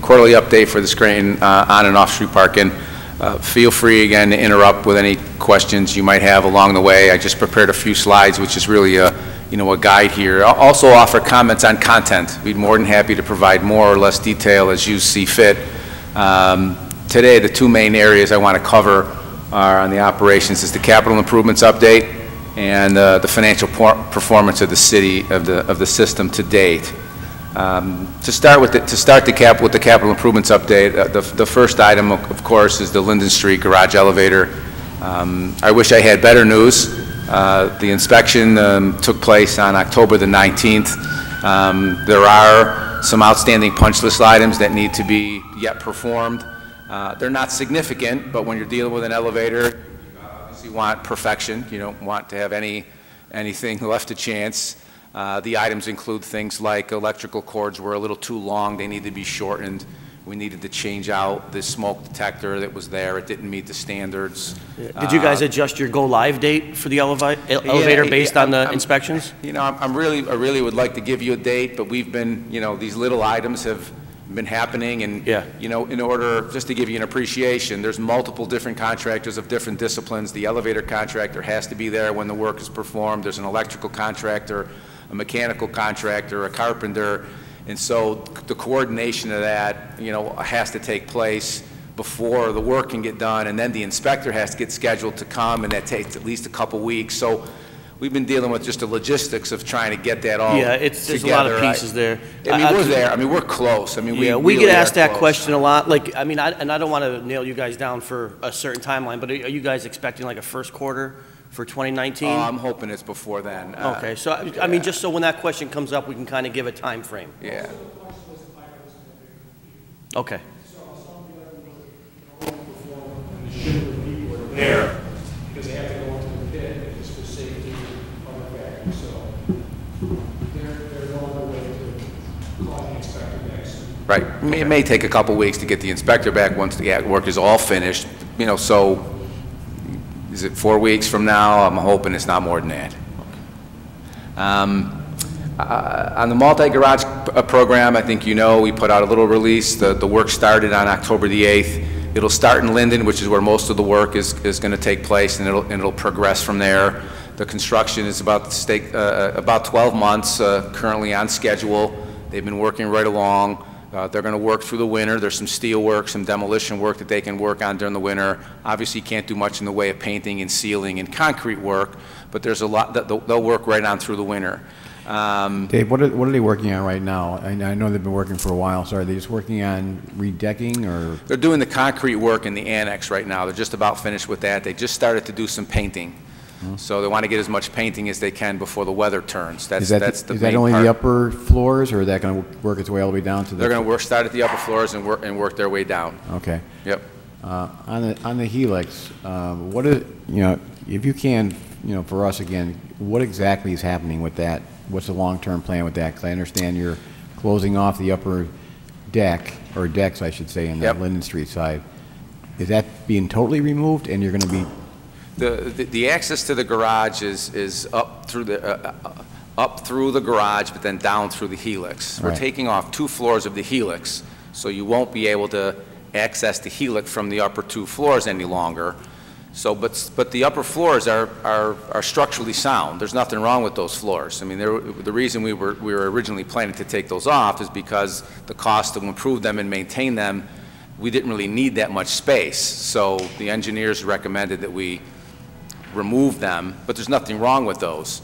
quarterly update for the Scranton on and off street parking. Feel free again to interrupt with any questions you might have along the way. I just prepared a few slides, which is really a guide here. I'll also offer comments on content. We'd be more than happy to provide more or less detail as you see fit. Today, the two main areas I want to cover are on the operations is the capital improvements update and the financial performance of the city of the system to date. To start the capital improvements update, the first item, of course, is the Linden Street garage elevator. I wish I had better news. The inspection took place on October the 19th. There are some outstanding punch list items that need to be yet performed. They're not significant, but when you're dealing with an elevator, you obviously want perfection. You don't want to have anything left to chance. The items include things like electrical cords were a little too long. They need to be shortened. We needed to change out the smoke detector that was there. It didn't meet the standards. Did you guys adjust your go-live date for the elevator based on the inspections? I really would like to give you a date, but we've been, these little items have been happening, and in order just to give you an appreciation, there's multiple different contractors of different disciplines. The elevator contractor has to be there when the work is performed. There's an electrical contractor, a mechanical contractor, a carpenter, and so the coordination of that, has to take place before the work can get done, and then the inspector has to get scheduled to come, and that takes at least a couple weeks. So we've been dealing with just the logistics of trying to get that all together. There's a lot of pieces there. We're there. We're close. We really get asked that question a lot. And I don't want to nail you guys down for a certain timeline, but are you guys expecting like a first quarter for 2019? I'm hoping it's before then. Okay, so just so when that question comes up, we can kind of give a time frame. Yeah. Okay. There, because they have to go into the pit just for safety of the factory. So they're on their way to call the inspector next. Right. It may take a couple weeks to get the inspector back once the work is all finished. So is it 4 weeks from now? I'm hoping it's not more than that. On the multi-garage program, I think we put out a little release. The work started on October the 8th. It'll start in Linden, which is where most of the work is going to take place, and it'll progress from there. The construction is about 12 months, currently on schedule. They've been working right along. They're going to work through the winter. There's some steel work, some demolition work that they can work on during the winter. Obviously, you can't do much in the way of painting and sealing and concrete work, but there's a lot that they'll work right on through the winter. Dave, what are they working on right now? I know they've been working for a while, so are they just working on redecking, or? They're doing the concrete work in the annex right now. They're just about finished with that. They just started to do some painting. So they want to get as much painting as they can before the weather turns. Is that only the upper floors, or is that going to work its way all the way down to the? They're going to start at the upper floors and work their way down. Okay. Yep. On the helix, what is, if you can, for us again, what exactly is happening with that? What's the long-term plan with that? Because I understand you're closing off the upper deck, or decks, I should say, in the Linden Street side. Is that being totally removed, and you're going to be? The access to the garage is up through the garage, but then down through the helix. We're taking off 2 floors of the helix, so you won't be able to access the helix from the upper 2 floors any longer. So, but the upper floors are structurally sound. There's nothing wrong with those floors. The reason we were originally planning to take those off is because the cost to improve them and maintain them, we didn't really need that much space. So the engineers recommended that we remove them, but there's nothing wrong with those.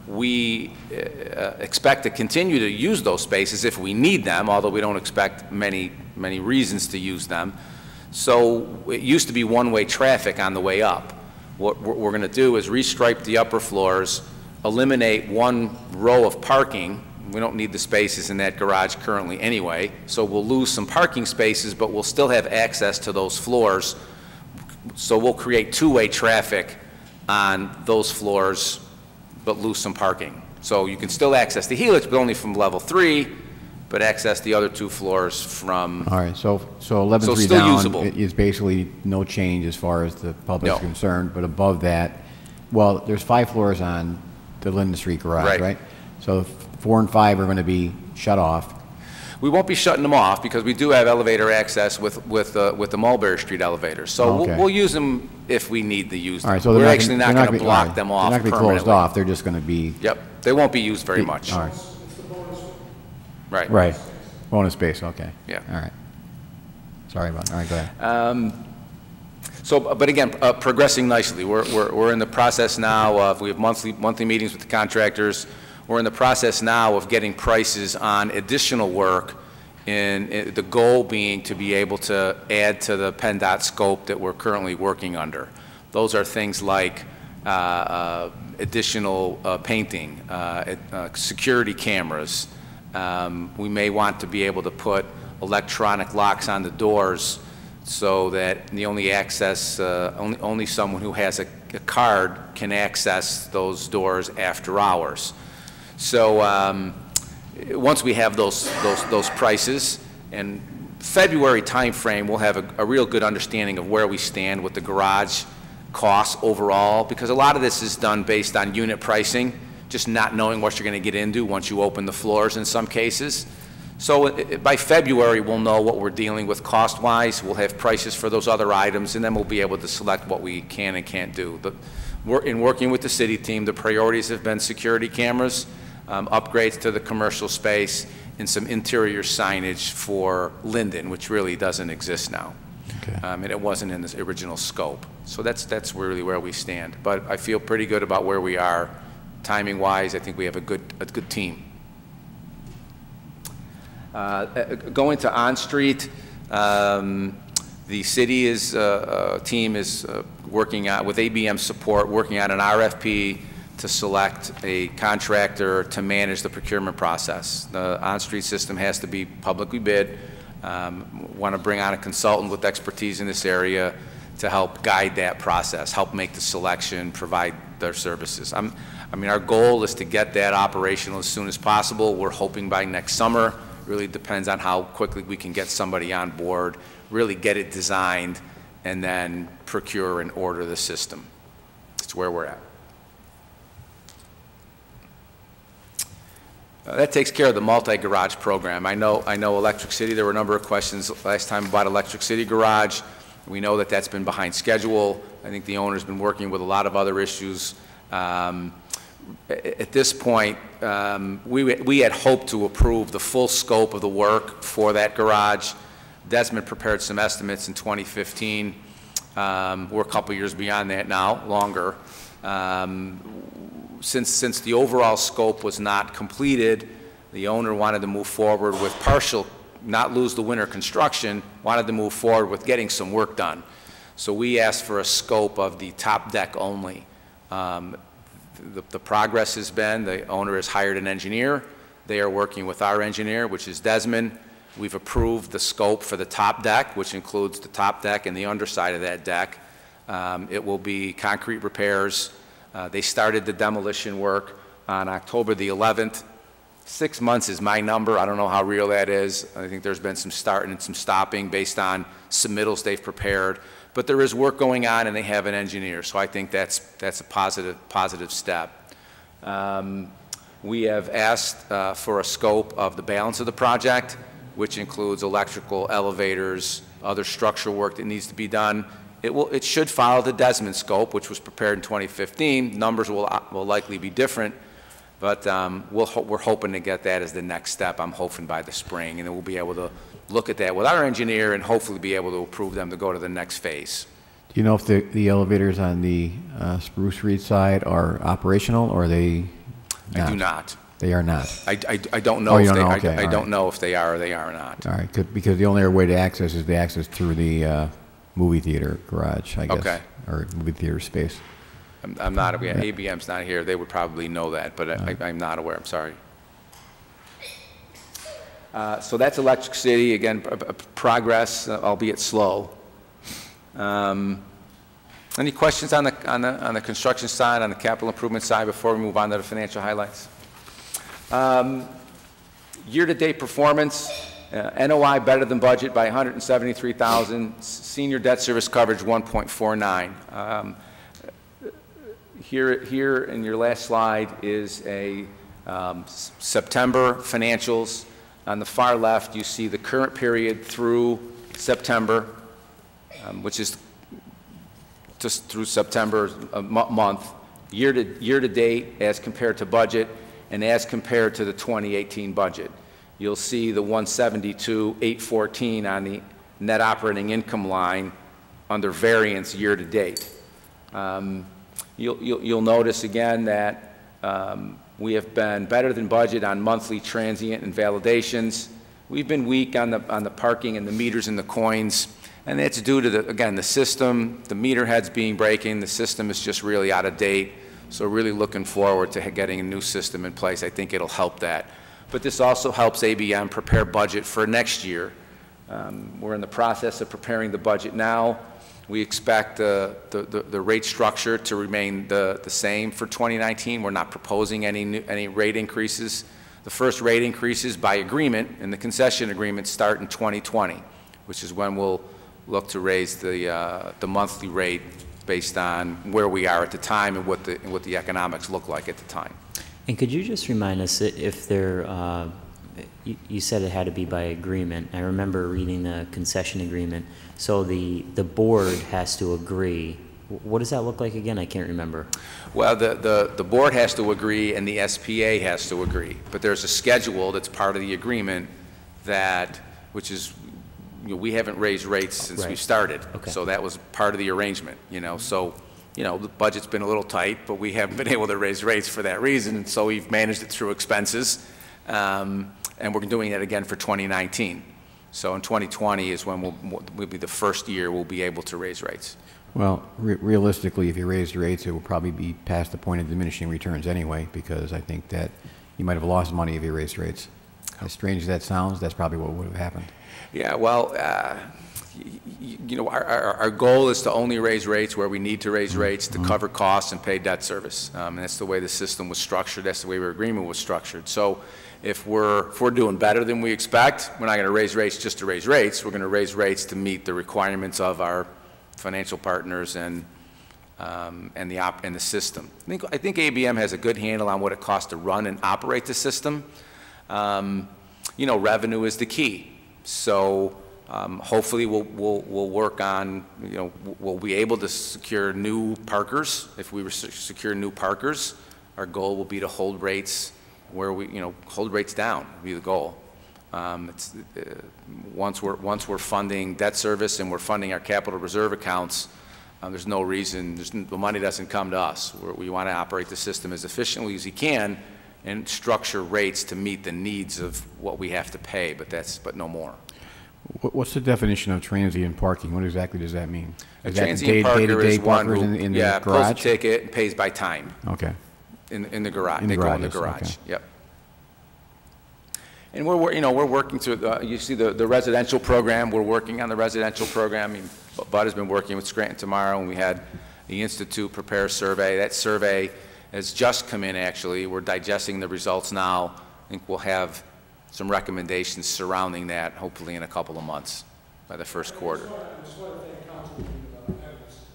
We expect to continue to use those spaces if we need them, although we don't expect many reasons to use them. So it used to be one-way traffic on the way up. What we're going to do is restripe the upper floors, eliminate 1 row of parking. We don't need the spaces in that garage currently anyway, so we'll lose some parking spaces, but we'll still have access to those floors. So we'll create 2-way traffic on those floors, but lose some parking. So you can still access the helix, but only from level 3, but access the other 2 floors from. All right, so 11th Street down is basically no change as far as the public is concerned, but above that, well, there's 5 floors on the Linden Street garage, right? So 4 and 5 are going to be shut off. We won't be shutting them off because we do have elevator access with the Mulberry Street elevators. So Okay. we'll use them if we need to use them. All right, so We're they're actually not going to block them off They're not going to be closed permanently. off, they're just going to be, Yep, they won't be used very much. all right, Right. right. Bonus space, okay. Yeah. All right. Sorry about, all right, go ahead. So, but again, progressing nicely. We're in the process now of, we have monthly meetings with the contractors. We're in the process now of getting prices on additional work, in the goal being to be able to add to the PennDOT scope that we're currently working under. Those are things like additional painting, security cameras. We may want to be able to put electronic locks on the doors so that the only access, only someone who has a card can access those doors after hours. So once we have those prices, and February timeframe, we'll have a real good understanding of where we stand with the garage costs overall, because a lot of this is done based on unit pricing, just not knowing what you're going to get into once you open the floors in some cases. So by February, we'll know what we're dealing with cost-wise. We'll have prices for those other items, and then we'll be able to select what we can and can't do. But in working with the city team, the priorities have been security cameras, upgrades to the commercial space, and some interior signage for Linden, which really doesn't exist now. Okay. And it wasn't in this original scope. So that's really where we stand. But I feel pretty good about where we are. Timing-wise, I think we have a good team. Going to On-Street, the city team is working out, with ABM support, working on an RFP to select a contractor to manage the procurement process. The on-street system has to be publicly bid. Want to bring on a consultant with expertise in this area to help guide that process, help make the selection, provide their services. I mean, our goal is to get that operational as soon as possible. We're hoping by next summer. Really depends on how quickly we can get somebody on board, really get it designed, and then procure and order the system. That's where we're at. That takes care of the multi-garage program. I know Electric City, there were a number of questions last time about Electric City Garage. We know that that's been behind schedule. I think the owner's been working with a lot of other issues. At this point, we had hoped to approve the full scope of the work for that garage. Desmond prepared some estimates in 2015. We're a couple years beyond that now, longer. Since the overall scope was not completed, the owner wanted to move forward with partial, not lose the winter construction, wanted to move forward with getting some work done. So we asked for a scope of the top deck only. The progress has been, the owner has hired an engineer. They are working with our engineer, which is Desmond. We've approved the scope for the top deck, which includes the top deck and the underside of that deck. It will be concrete repairs. They started the demolition work on October the 11th. 6 months is my number. I don't know how real that is. I think there's been some starting and some stopping based on submittals they've prepared. But there is work going on, and they have an engineer. So I think that's a positive step. We have asked for a scope of the balance of the project, which includes electrical, elevators, other structural work that needs to be done. It should follow the Desmond scope, which was prepared in 2015. Numbers will likely be different, but we're hoping to get that as the next step. I'm hoping by the spring, and then we'll be able to look at that with our engineer and hopefully be able to approve them to go to the next phase. Do you know if the elevators on the Spruce Reed side are operational, or are they not? I do not. They are not. I don't know. Oh, if you don't they, know? Okay, I all don't right. know if they are or they are not. All right, because the only other way to access is the access through the movie theater garage, I guess. Okay. Or movie theater space. I'm not aware. ABM's not here. They would probably know that, but I'm not aware. I'm sorry. So that's Electric City. Again, progress, albeit slow. Any questions on the construction side, on the capital improvement side, before we move on to the financial highlights? Year-to-date performance, NOI better than budget by $173,000. Senior debt service coverage 1.49. Here in your last slide is a September financials. On the far left, you see the current period through September, which is just through September month, year to date as compared to budget, and as compared to the 2018 budget. You'll see the 172,814 on the net operating income line under variance year to date. You'll notice again that we have been better than budget on monthly transient and validations. We've been weak on the parking and the meters and the coins, and that's due to again the system, the meter heads being breaking. The system is just really out of date. So really looking forward to getting a new system in place. I think it'll help that. But this also helps ABM prepare budget for next year. We're in the process of preparing the budget now. We expect the rate structure to remain the same for 2019. We're not proposing any rate increases. The first rate increases by agreement and the concession agreements start in 2020, which is when we'll look to raise the monthly rate based on where we are at the time and what the economics look like at the time. And could you just remind us if there, you said it had to be by agreement. I remember reading the concession agreement. So the board has to agree. What does that look like again? I can't remember. Well, the board has to agree and the SPA has to agree. But there's a schedule that's part of the agreement which is, we haven't raised rates since we started. Okay. So that was part of the arrangement, So, the budget's been a little tight, but we haven't been able to raise rates for that reason, and so we've managed it through expenses, and we're doing that again for 2019. So in 2020 is when we'll be the first year we'll be able to raise rates. Well, realistically, if you raise rates, it will probably be past the point of diminishing returns anyway, because I think that you might have lost money if you raised rates. As strange as that sounds, that's probably what would have happened. Yeah, well, our goal is to only raise rates where we need to raise rates to cover costs and pay debt service. And that's the way the system was structured. That's the way our agreement was structured. So if we're doing better than we expect, we're not going to raise rates just to raise rates. We're going to raise rates to meet the requirements of our financial partners and the system. I think ABM has a good handle on what it costs to run and operate the system. Revenue is the key. So hopefully we'll work on, we'll be able to secure new parkers. If we secure new parkers, our goal will be to hold rates where hold rates down would be the goal. Once we're funding debt service and we're funding our capital reserve accounts, there's no reason, the money doesn't come to us. We want to operate the system as efficiently as we can and structure rates to meet the needs of what we have to pay, but no more. What's the definition of transient parking? What exactly does that mean? A transient parker is one who in the garage? Pulls a ticket and pays by time. Okay. In the garage. They go in the garage. Okay. Yep. And we're working through you see the residential program. We're working on the residential program. I mean, Bud has been working with Scranton tomorrow, and we had the Institute prepare a survey. That survey has just come in, actually. We're digesting the results now. I think we'll have some recommendations surrounding that, hopefully in a couple of months, by the first quarter. I just want to thank Councilman Evans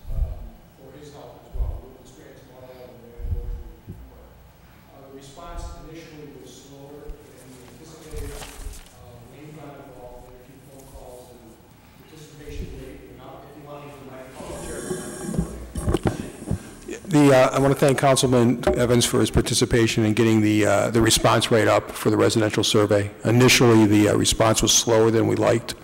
for his help as well. We'll experience tomorrow and the response initially was slower than we anticipated. We got involved in a few phone calls and participation rate. Now, if you want to, you might call the chair. I want to thank Councilman Evans for his participation in getting the response rate up for the residential survey. Initially, the response was slower than we liked,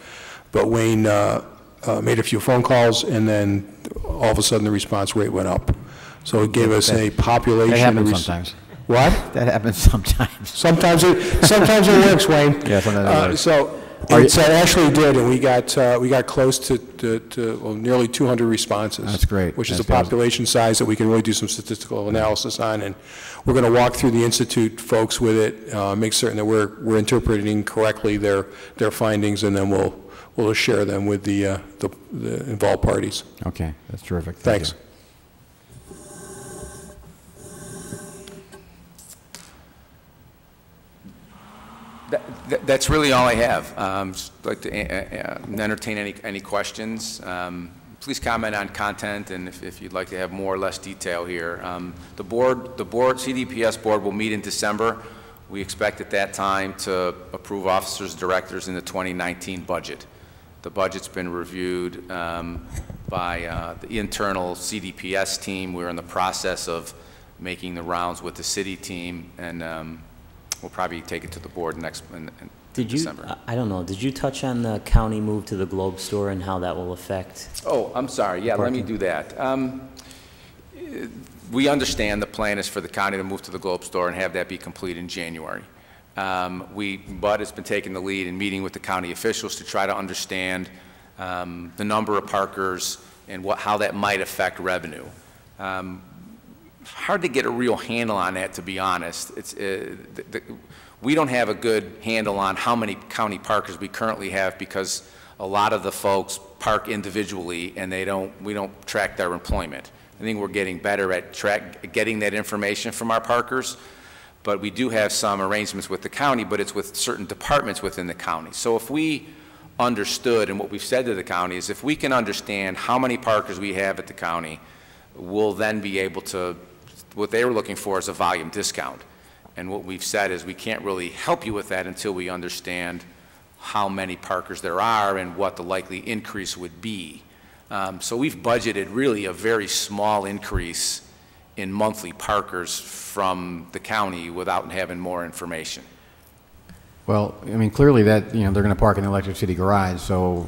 but Wayne made a few phone calls, and then all of a sudden the response rate went up. So it gave us a population. That happens sometimes. What? That happens sometimes. Sometimes it works, Wayne. Yeah, sometimes it works. So it actually did, and we got close to well, nearly 200 responses. That's great. Which is a population size that we can really do some statistical analysis on, and we're going to walk through the Institute folks with it, make certain that we're interpreting correctly their findings, and then we'll share them with the involved parties. Okay, that's terrific. Thanks. That's really all I have. Just like to entertain any questions. Please comment on content, and if you'd like to have more or less detail here. The CDPS board will meet in December. We expect at that time to approve officers and directors in the 2019 budget. The budget's been reviewed by the internal CDPS team. We're in the process of making the rounds with the city team, and we'll probably take it to the board next in December. I don't know, did you touch on the county move to the Globe store and how that will affect? Oh, I'm sorry. Yeah, let me do that. We understand the plan is for the county to move to the Globe store and have that be complete in January. Bud has been taking the lead in meeting with the county officials to try to understand the number of parkers and how that might affect revenue. Hard to get a real handle on that, to be honest. We don't have a good handle on how many county parkers we currently have, because a lot of the folks park individually and we don't track their employment. I think we're getting better at getting that information from our parkers, but we do have some arrangements with the county, but it's with certain departments within the county. So if we understood, and what we've said to the county is, if we can understand how many parkers we have at the county, we'll then be able to, what they were looking for is a volume discount. And what we've said is we can't really help you with that until we understand how many parkers there are and what the likely increase would be. So we've budgeted really a very small increase in monthly parkers from the county without having more information. Well, I mean, clearly that, they're going to park in the Electric City garage, so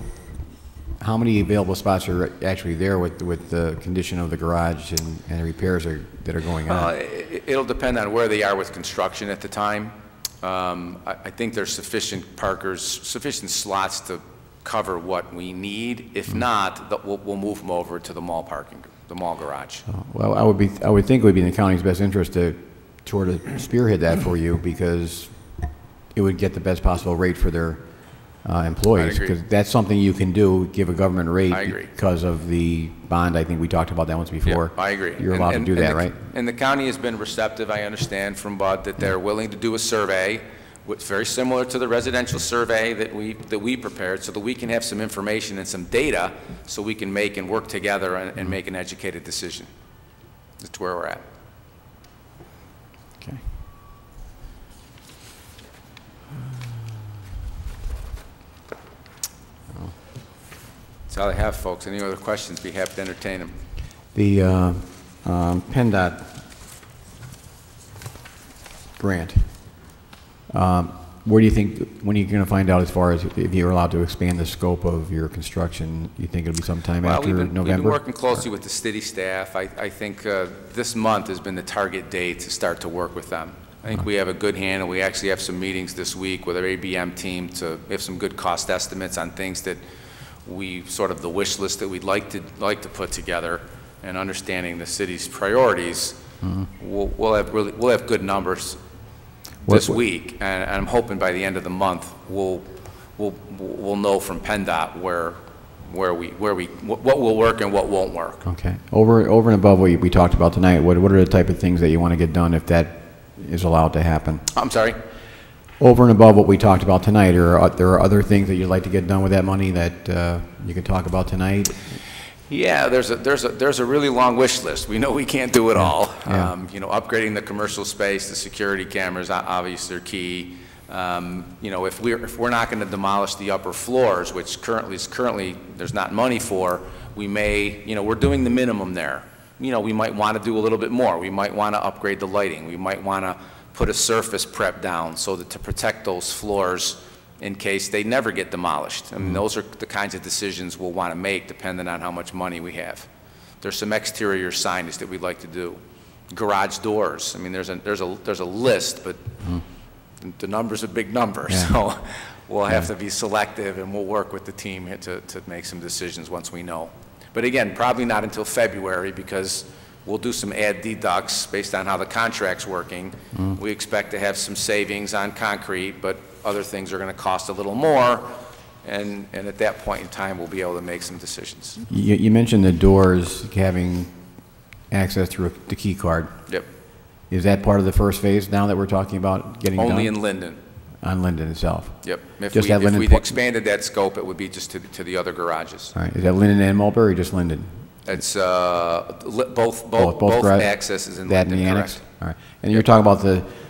how many available spots are actually there with the condition of the garage and the repairs that are going on? It'll depend on where they are with construction at the time. I think there's sufficient slots to cover what we need. If not, we'll move them over to the mall garage. Well, I would think it would be in the county's best interest to sort of spearhead that for you, because it would get the best possible rate for their employees, because that's something you can do, give a government rate because of the bond. I think we talked about that once before. Yeah, I agree. You're allowed to do that, right? And the county has been receptive, I understand from Bud, that they're willing to do a survey, which is very similar to the residential survey that we prepared, so that we can have some information and some data so we can make and work together and make an educated decision. That's where we're at. Okay. That's all I have, folks. Any other questions, be happy to entertain them. The PennDOT grant, where do you think, when are you going to find out as far as if you're allowed to expand the scope of your construction? You think it'll be sometime after November? We've been working closely with the city staff. I think this month has been the target date to start to work with them. I think we have a good handle. We actually have some meetings this week with our ABM team to have some good cost estimates on things that the wish list that we'd like to put together, and understanding the city's priorities. We'll have good numbers this week, and I'm hoping by the end of the month we'll know from PennDOT what will work and what won't work. Okay. Over and above what we talked about tonight, what are the type of things that you want to get done if that is allowed to happen? I'm sorry? Over and above what we talked about tonight, or there are other things that you'd like to get done with that money that you could talk about tonight? Yeah, there's a really long wish list. We know we can't do it all. Yeah. Upgrading the commercial space, the security cameras, obviously are key. If we're not going to demolish the upper floors, which currently there's not money for, we may, we're doing the minimum there. We might want to do a little bit more. We might want to upgrade the lighting. We might want to put a surface prep down so that to protect those floors in case they never get demolished. I mean, those are the kinds of decisions we'll want to make depending on how much money we have. There's some exterior signage that we'd like to do. Garage doors. I mean, there's a list, but the number's a big number, so we'll have to be selective, and we'll work with the team to make some decisions once we know. But again, probably not until February, because we'll do some add deducts based on how the contract's working. We expect to have some savings on concrete, but other things are going to cost a little more, and at that point in time, we'll be able to make some decisions. You mentioned the doors having access through the key card. Yep. Is that part of the first phase now that we're talking about getting done? Only in Linden. On Linden itself? Yep. If Linden we'd expanded that scope, it would be just to the other garages. All right. Is that Linden and Mulberry, or just Linden? It's both accesses in that Linden, in the annex? correct. All right. And you're talking about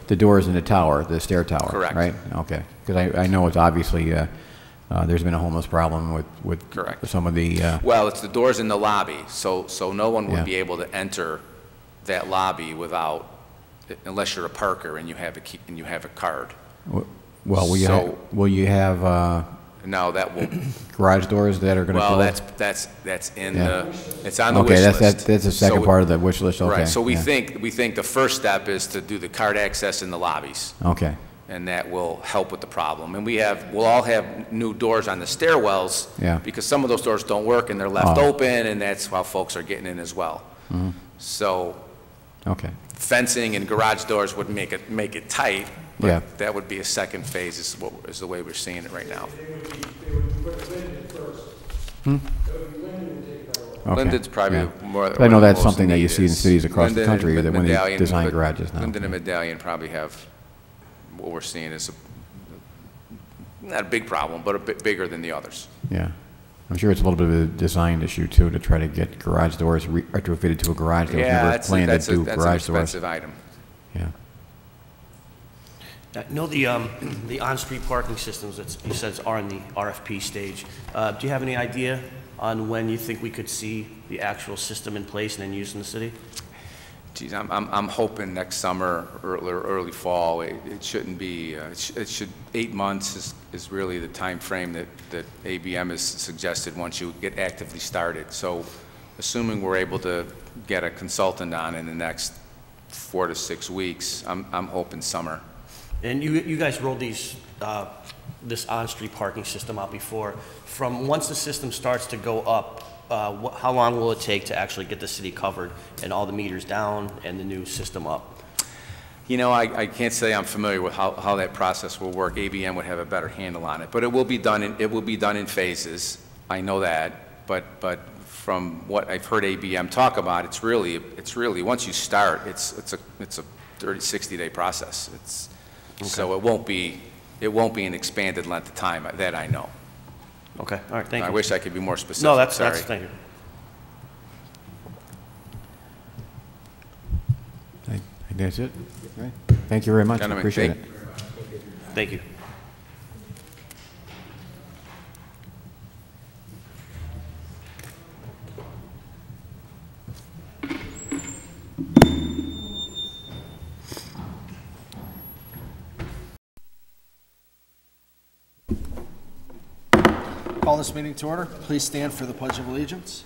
the doors in the tower, the stair tower. Correct. Right? Okay. Because I know it's obviously, there's been a homeless problem with Correct. some of the, Well, it's the doors in the lobby, so no one would Yeah. be able to enter that lobby without, unless you're a parker and you have a key, and you have a card. well, So- will you have No, that will, garage doors that are going to well, close? that's in Yeah. the, it's on the wish Okay, list. that's the second So- part of the wish list, okay. Right, so we yeah. think the first step is to do the card access in the lobbies, Okay, and that will help with the problem. And we'll all have new doors on the stairwells. Yeah. Because some of those doors don't work and they're left Oh. open, and that's how folks are getting in as well. So okay. fencing and garage doors would make it tight, but Yeah. that would be a second phase is the way we're seeing it right now. Okay, Linden's probably yeah. more. I know that's most something that you need see in is- cities across the Linden and country, that when they Medallion, design but garages now. Linden and Medallion probably have, what we're seeing is not a big problem, but a bit bigger than the others. Yeah. I'm sure it's a little bit of a design issue too, to try to get garage doors retrofitted to a garage that was Yeah, never planned to do that's an garage doors. expensive item. Yeah. I know the on-street parking systems, you said are in the RFP stage. Do you have any idea on when you think we could see the actual system in place and then used in the city? Geez, I'm hoping next summer or early fall. It shouldn't be, it should, 8 months is really the time frame that ABM has suggested once you get actively started. So assuming we're able to get a consultant on in the next 4 to 6 weeks, I'm hoping summer. And you guys rolled this on-street parking system out before. From once the system starts to go up, how long will it take to actually get the city covered and all the meters down and the new system up? You know, I can't say I'm familiar with how that process will work. ABM would have a better handle on it, but it will be done in phases. I know that, but from what I've heard ABM talk about, it's really once you start, it's a 60-day process. Okay. So it won't be an expanded length of time, that I know. Okay, all right, thank you. I wish I could be more specific. No, that's, sorry. thank you. I think that's it. Okay. Thank you very much. Gentlemen, Appreciate it. Thank you. Call this meeting to order. Please stand for the Pledge of Allegiance.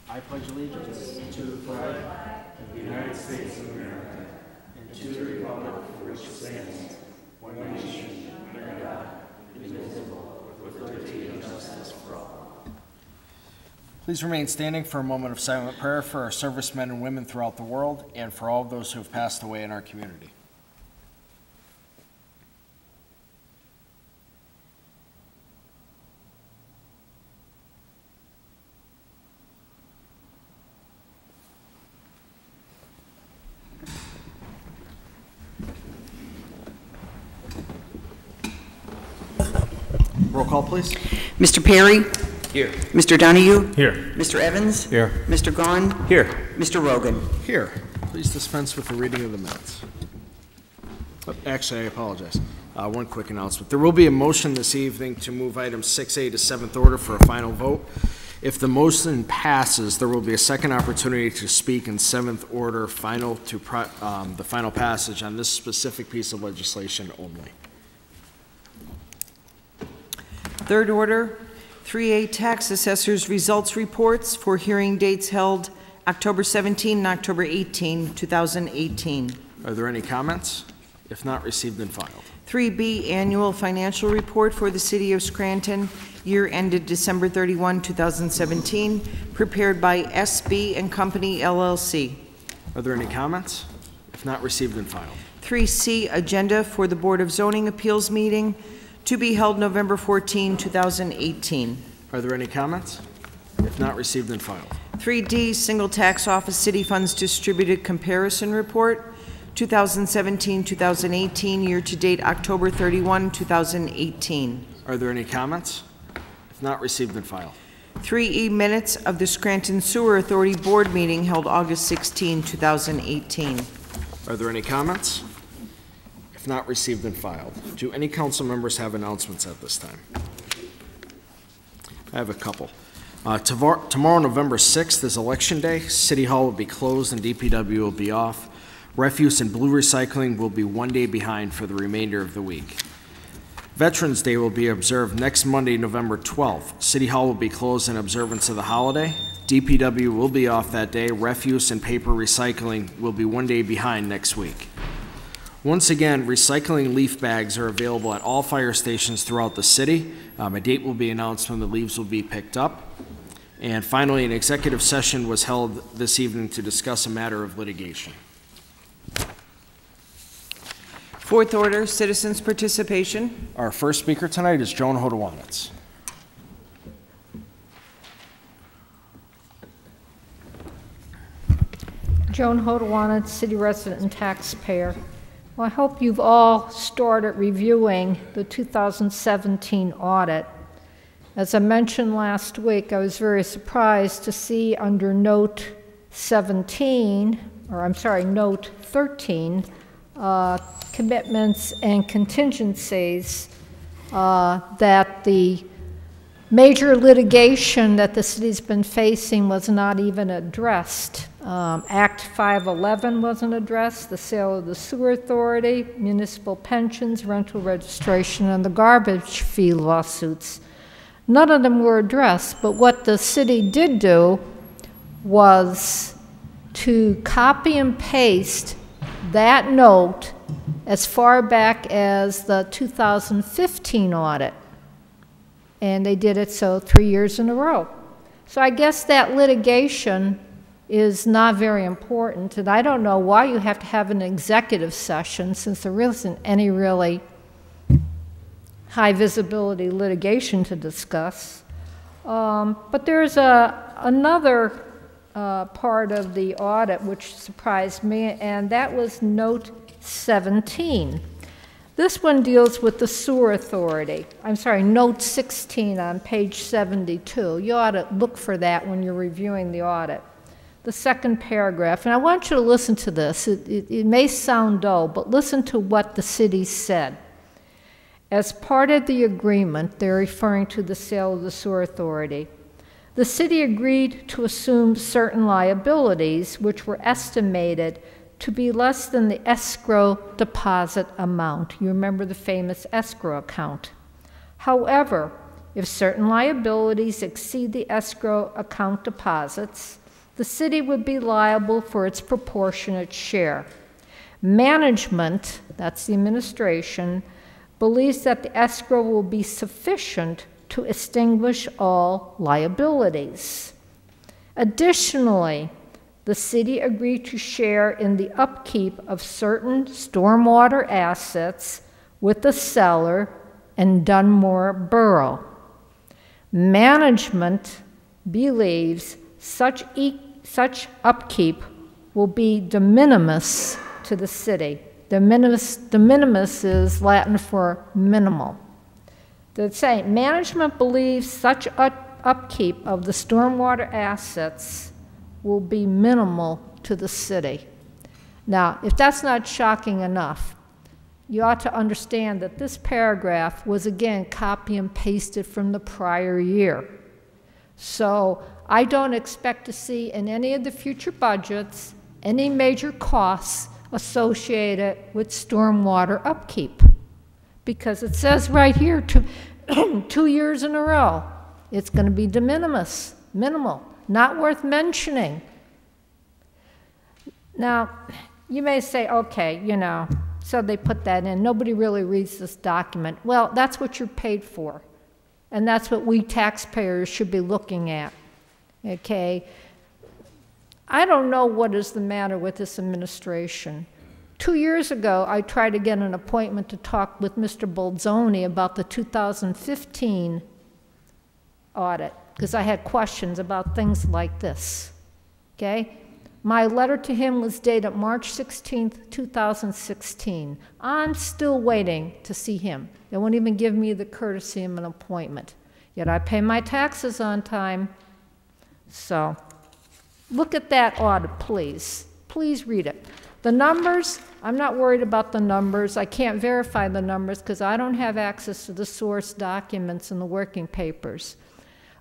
I pledge allegiance to the flag of the United States of America and to the republic for which it stands, one nation, under God, indivisible, with liberty and justice for all. Please remain standing for a moment of silent prayer for our servicemen and women throughout the world and for all of those who have passed away in our community. Roll call, please. Mr. Perry? Here. Mr. Donahue? Here. Mr. Evans? Here. Mr. Gahn? Here. Mr. Rogan? Here. Please dispense with the reading of the minutes. Oh, actually, I apologize. One quick announcement. There will be a motion this evening to move items 6A to 7th order for a final vote. If the motion passes, there will be a second opportunity to speak in 7th order the final passage on this specific piece of legislation only. Third order, 3A Tax Assessors Results Reports for hearing dates held October 17 and October 18, 2018. Are there any comments? If not, received and filed. 3B Annual Financial Report for the City of Scranton, year ended December 31, 2017, prepared by SB and Company LLC. Are there any comments? If not, received and filed. 3C Agenda for the Board of Zoning Appeals meeting to be held November 14, 2018. Are there any comments? If not, received and filed. 3D Single Tax Office City Funds Distributed Comparison Report, 2017-2018, year-to-date October 31, 2018. Are there any comments? If not, received and filed. 3E Minutes of the Scranton Sewer Authority Board meeting held August 16, 2018. Are there any comments? if not received and filed. Do any council members have announcements at this time? I have a couple. Tomorrow, November 6th, is Election Day. City Hall will be closed and DPW will be off. Refuse and blue recycling will be 1 day behind for the remainder of the week. Veterans Day will be observed next Monday, November 12th. City Hall will be closed in observance of the holiday. DPW will be off that day. Refuse and paper recycling will be 1 day behind next week. Once again, recycling leaf bags are available at all fire stations throughout the city. A date will be announced when the leaves will be picked up. And finally, an executive session was held this evening to discuss a matter of litigation. Fourth order, citizens' participation. Our first speaker tonight is Joan Hodowanitz. Joan Hodowanitz, city resident and taxpayer. Well, I hope you've all started reviewing the 2017 audit. As I mentioned last week, I was very surprised to see under Note 13, commitments and contingencies, that the major litigation that the city's been facing was not even addressed. Act 511 wasn't addressed, the sale of the sewer authority, municipal pensions, rental registration, and the garbage fee lawsuits. None of them were addressed, but what the city did do was to copy and paste that note as far back as the 2015 audit. And they did it so 3 years in a row. So I guess that litigation is not very important, and I don't know why you have to have an executive session since there isn't any really high visibility litigation to discuss. But there's another part of the audit which surprised me, and that was Note 17. This one deals with the sewer authority. I'm sorry, Note 16 on page 72. You ought to look for that when you're reviewing the audit. The second paragraph, and I want you to listen to this. It may sound dull, but listen to what the city said. As part of the agreement, they're referring to the sale of the sewer authority, the city agreed to assume certain liabilities which were estimated to be less than the escrow deposit amount. You remember the famous escrow account. However, if certain liabilities exceed the escrow account deposits, the city would be liable for its proportionate share. Management, that's the administration, believes that the escrow will be sufficient to extinguish all liabilities. Additionally, the city agreed to share in the upkeep of certain stormwater assets with the seller and Dunmore Borough. Management believes such upkeep will be de minimis to the city. De minimis is Latin for minimal. They're saying management believes such upkeep of the stormwater assets will be minimal to the city. Now, if that's not shocking enough, you ought to understand that this paragraph was again copy and pasted from the prior year. So I don't expect to see in any of the future budgets any major costs associated with stormwater upkeep, because it says right here 2 years in a row it's going to be de minimis, minimal, not worth mentioning. Now, you may say, okay, you know, so they put that in. Nobody really reads this document. Well, that's what you're paid for, and that's what we taxpayers should be looking at, okay? I don't know what is the matter with this administration. 2 years ago, I tried to get an appointment to talk with Mr. Bolzoni about the 2015 audit, because I had questions about things like this, okay? My letter to him was dated March 16th, 2016. I'm still waiting to see him. They won't even give me the courtesy of an appointment. Yet I pay my taxes on time. So look at that audit, please. Please read it. The numbers, I'm not worried about the numbers. I can't verify the numbers because I don't have access to the source documents and the working papers.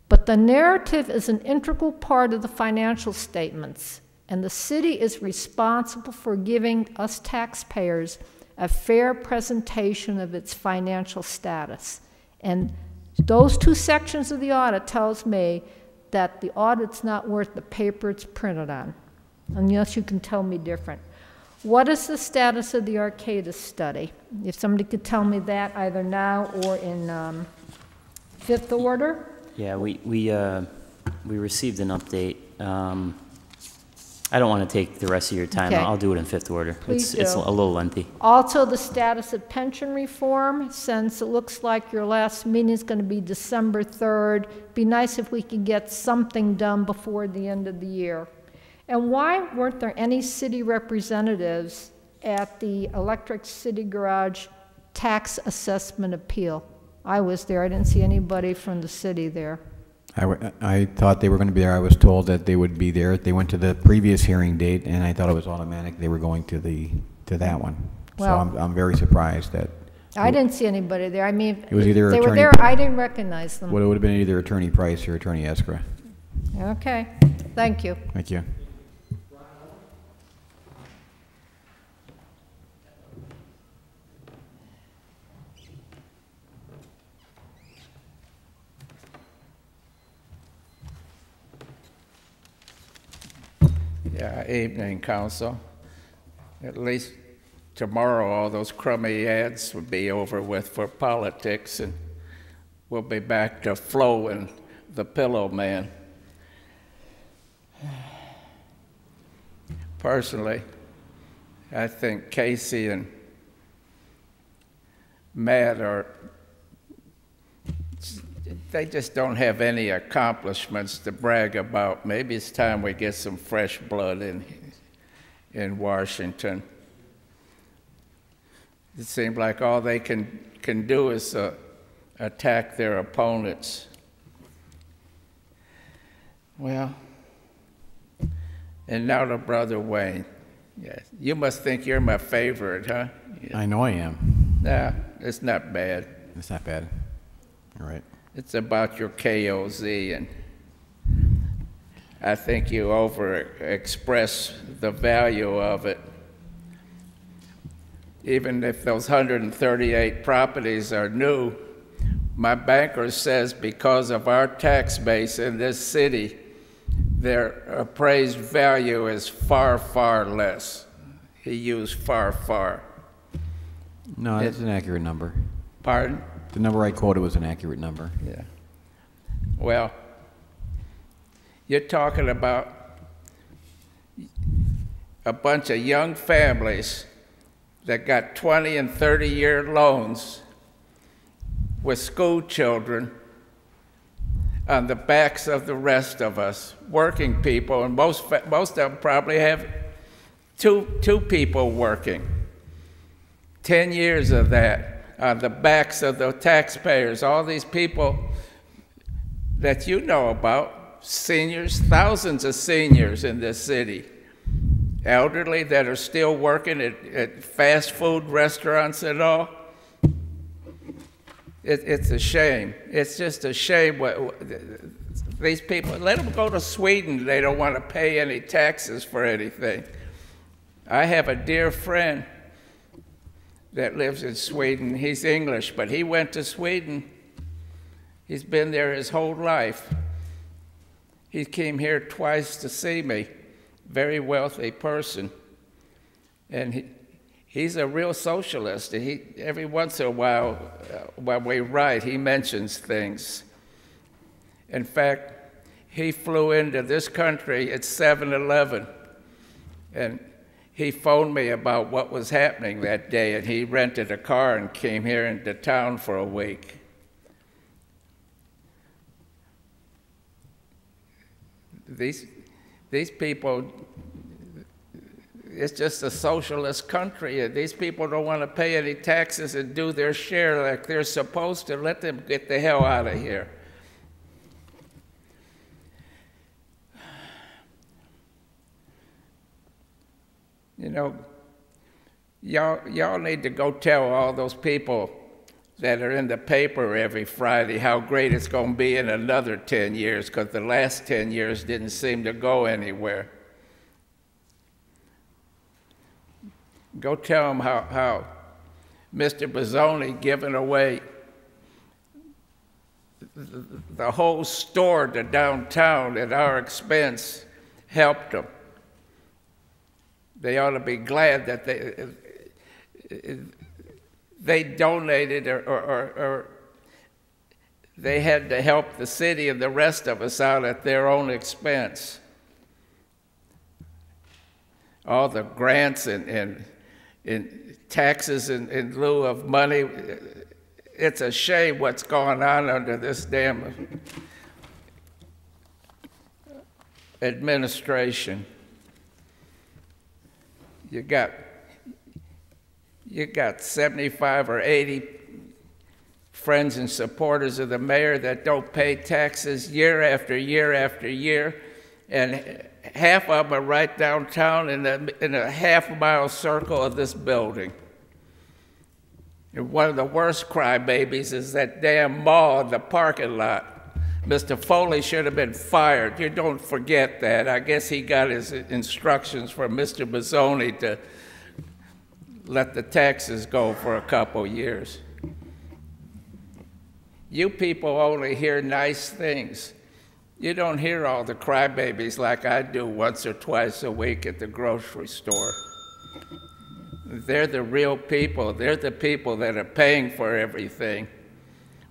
But the narrative is an integral part of the financial statements, and the city is responsible for giving us taxpayers a fair presentation of its financial status. And those two sections of the audit tells me that the audit's not worth the paper it's printed on, unless you can tell me different. What is the status of the Arcadis study? If somebody could tell me that either now or in fifth order? Yeah, we received an update. I don't want to take the rest of your time. Okay. I'll do it in fifth order. Please It's a do. little lengthy. Also, the status of pension reform, since it looks like your last meeting is going to be December 3rd. Be nice if we could get something done before the end of the year. And why weren't there any city representatives at the Electric City Garage tax assessment appeal? I was there. I didn't see anybody from the city there. I thought they were going to be there. I was told that they would be there. They went to the previous hearing date, and I thought it was automatic. They were going to that one. Well, so I'm very surprised that I didn't see anybody there. I mean, it was either they were Attorney- there. I didn't recognize them. well, it would have been either Attorney Price or Attorney Eskra. Okay. Thank you. Thank you. Yeah, evening, Council. At least tomorrow all those crummy ads will be over with for politics, and we'll be back to Flo and the Pillow Man. Personally, I think Casey and Matt they just don't have any accomplishments to brag about. Maybe it's time we get some fresh blood in Washington. It seems like all they can do is attack their opponents. Well, and now to Brother Wayne. Yes, you must think you're my favorite, huh? Yeah. I know I am. Nah, it's not bad. It's not bad. All right. It's about your KOZ, and I think you overexpress the value of it. Even if those 138 properties are new, my banker says because of our tax base in this city, their appraised value is far, far less. He used far, far. No, that's an accurate number. Pardon? The number I quoted was an accurate number. Yeah. Well, you're talking about a bunch of young families that got 20 and 30-year loans with school children on the backs of the rest of us, working people, and most of them probably have two people working. 10 years of that on the backs of the taxpayers, all these people that you know about, seniors, thousands of seniors in this city, elderly that are still working at fast food restaurants and all. It's a shame. It's just a shame what these people, let them go to Sweden. They don't want to pay any taxes for anything. I have a dear friend that lives in Sweden. He's English, but he went to Sweden. He's been there his whole life. He came here twice to see me, very wealthy person. And he's a real socialist. Every once in a while, when we write, he mentions things. In fact, he flew into this country at 7-Eleven, and he phoned me about what was happening that day, and he rented a car and came here into town for a week. These people, it's just a socialist country. These people don't want to pay any taxes and do their share like they're supposed to. Let them get the hell out of here. You know, y'all need to go tell all those people that are in the paper every Friday how great it's going to be in another 10 years, because the last 10 years didn't seem to go anywhere. Go tell them how Mr. Bozzoni giving away the whole store to downtown at our expense helped them. They ought to be glad that they donated or they had to help the city and the rest of us out at their own expense. All the grants and taxes in lieu of money. It's a shame what's going on under this damn administration. You got 75 or 80 friends and supporters of the mayor that don't pay taxes year after year after year, and half of them are right downtown in a half-mile circle of this building. And one of the worst crybabies is that damn mall in the parking lot. Mr. Foley should have been fired. You don't forget that. I guess he got his instructions from Mr. Bozzoni to let the taxes go for a couple years. You people only hear nice things. You don't hear all the crybabies like I do once or twice a week at the grocery store. They're the real people. They're the people that are paying for everything.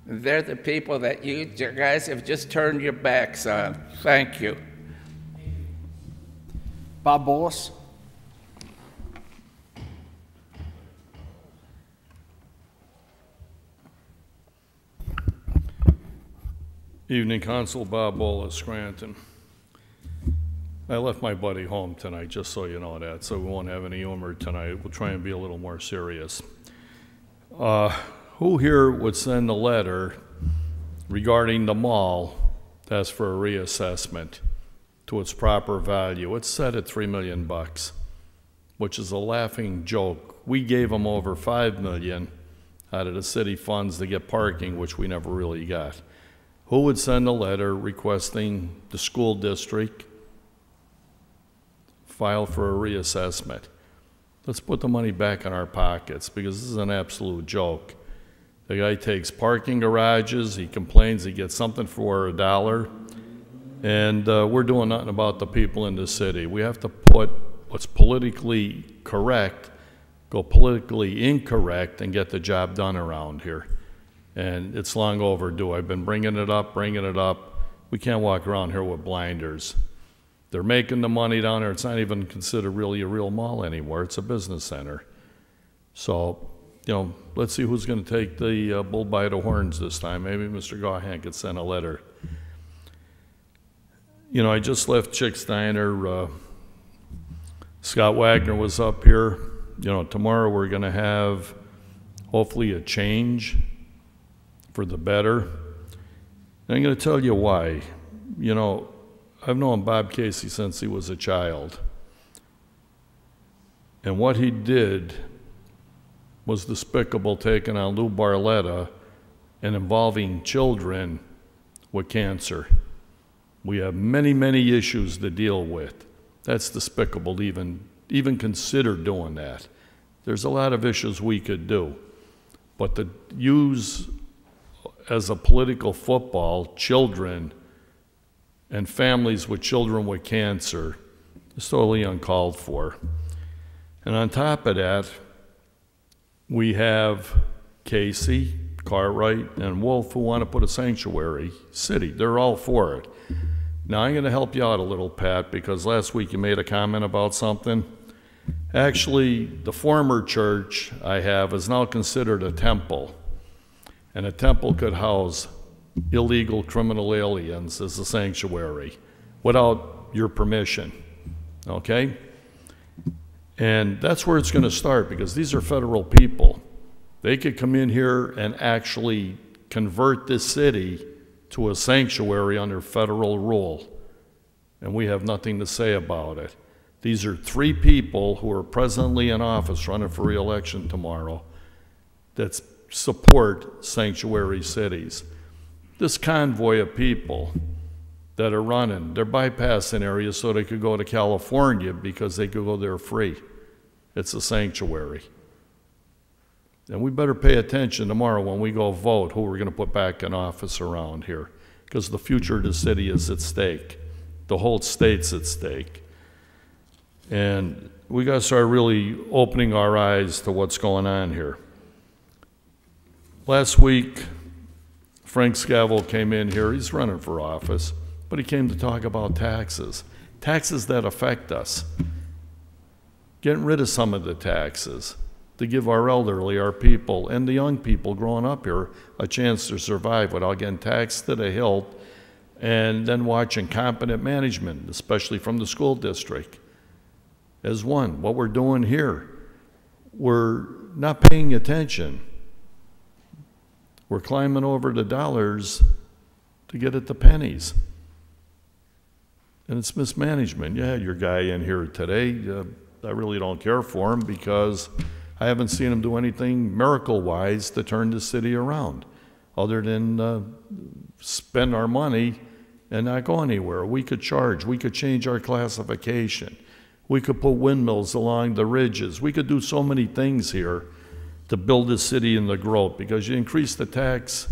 They're the people that you guys have just turned your backs on. Thank you. Bob Bolus. Evening, Council. Bob Bolus, Scranton. I left my buddy home tonight, just so you know that, so we won't have any humor tonight. We'll try and be a little more serious. Who here would send a letter regarding the mall to ask for a reassessment to its proper value? It's set at $3 million, which is a laughing joke. We gave them over $5 million out of the city funds to get parking, which we never really got. Who would send a letter requesting the school district file for a reassessment? Let's put the money back in our pockets, because this is an absolute joke. The guy takes parking garages, he complains he gets something for $1, and we're doing nothing about the people in the city. We have to put what's politically correct, go politically incorrect, and get the job done around here. And it's long overdue. I've been bringing it up. We can't walk around here with blinders. They're making the money down there. It's not even considered really a real mall anymore. It's a business center. So, you know, let's see who's going to take the bull by the horns this time. Maybe Mr. Gahan could send a letter. You know, I just left Chick's Diner. Scott Wagner was up here. You know, tomorrow we're going to have hopefully a change for the better. And I'm going to tell you why. You know, I've known Bob Casey since he was a child. And what he did was despicable, taking on Lou Barletta and involving children with cancer. We have many, many issues to deal with. That's despicable to even consider doing that. There's a lot of issues we could do. But to use as a political football children and families with children with cancer is totally uncalled for. And on top of that, we have Casey, Cartwright, and Wolf who want to put a sanctuary city. They're all for it. Now, I'm going to help you out a little, Pat, because last week you made a comment about something. Actually, the former church I have is now considered a temple, and a temple could house illegal criminal aliens as a sanctuary without your permission, okay? And that's where it's going to start, because these are federal people. They could come in here and actually convert this city to a sanctuary under federal rule, and we have nothing to say about it. These are 3 people who are presently in office running for re-election tomorrow that support sanctuary cities. This convoy of people that are running, they're bypassing areas so they could go to California because they could go there free. It's a sanctuary. And we better pay attention tomorrow when we go vote who we're going to put back in office around here, because the future of the city is at stake. The whole state's at stake. And we got to start really opening our eyes to what's going on here. Last week, Frank Scavo came in here. He's running for office, but he came to talk about taxes. Taxes that affect us. Getting rid of some of the taxes to give our elderly, our people, and the young people growing up here a chance to survive without getting taxed to the hilt, and then watching competent management, especially from the school district, as one. What we're doing here, we're not paying attention. We're climbing over the dollars to get at the pennies. And it's mismanagement. You had your guy in here today. I really don't care for him because I haven't seen him do anything miracle-wise to turn the city around, other than spend our money and not go anywhere. We could charge. We could change our classification. We could put windmills along the ridges. We could do so many things here to build the city and the growth, because you increase the tax,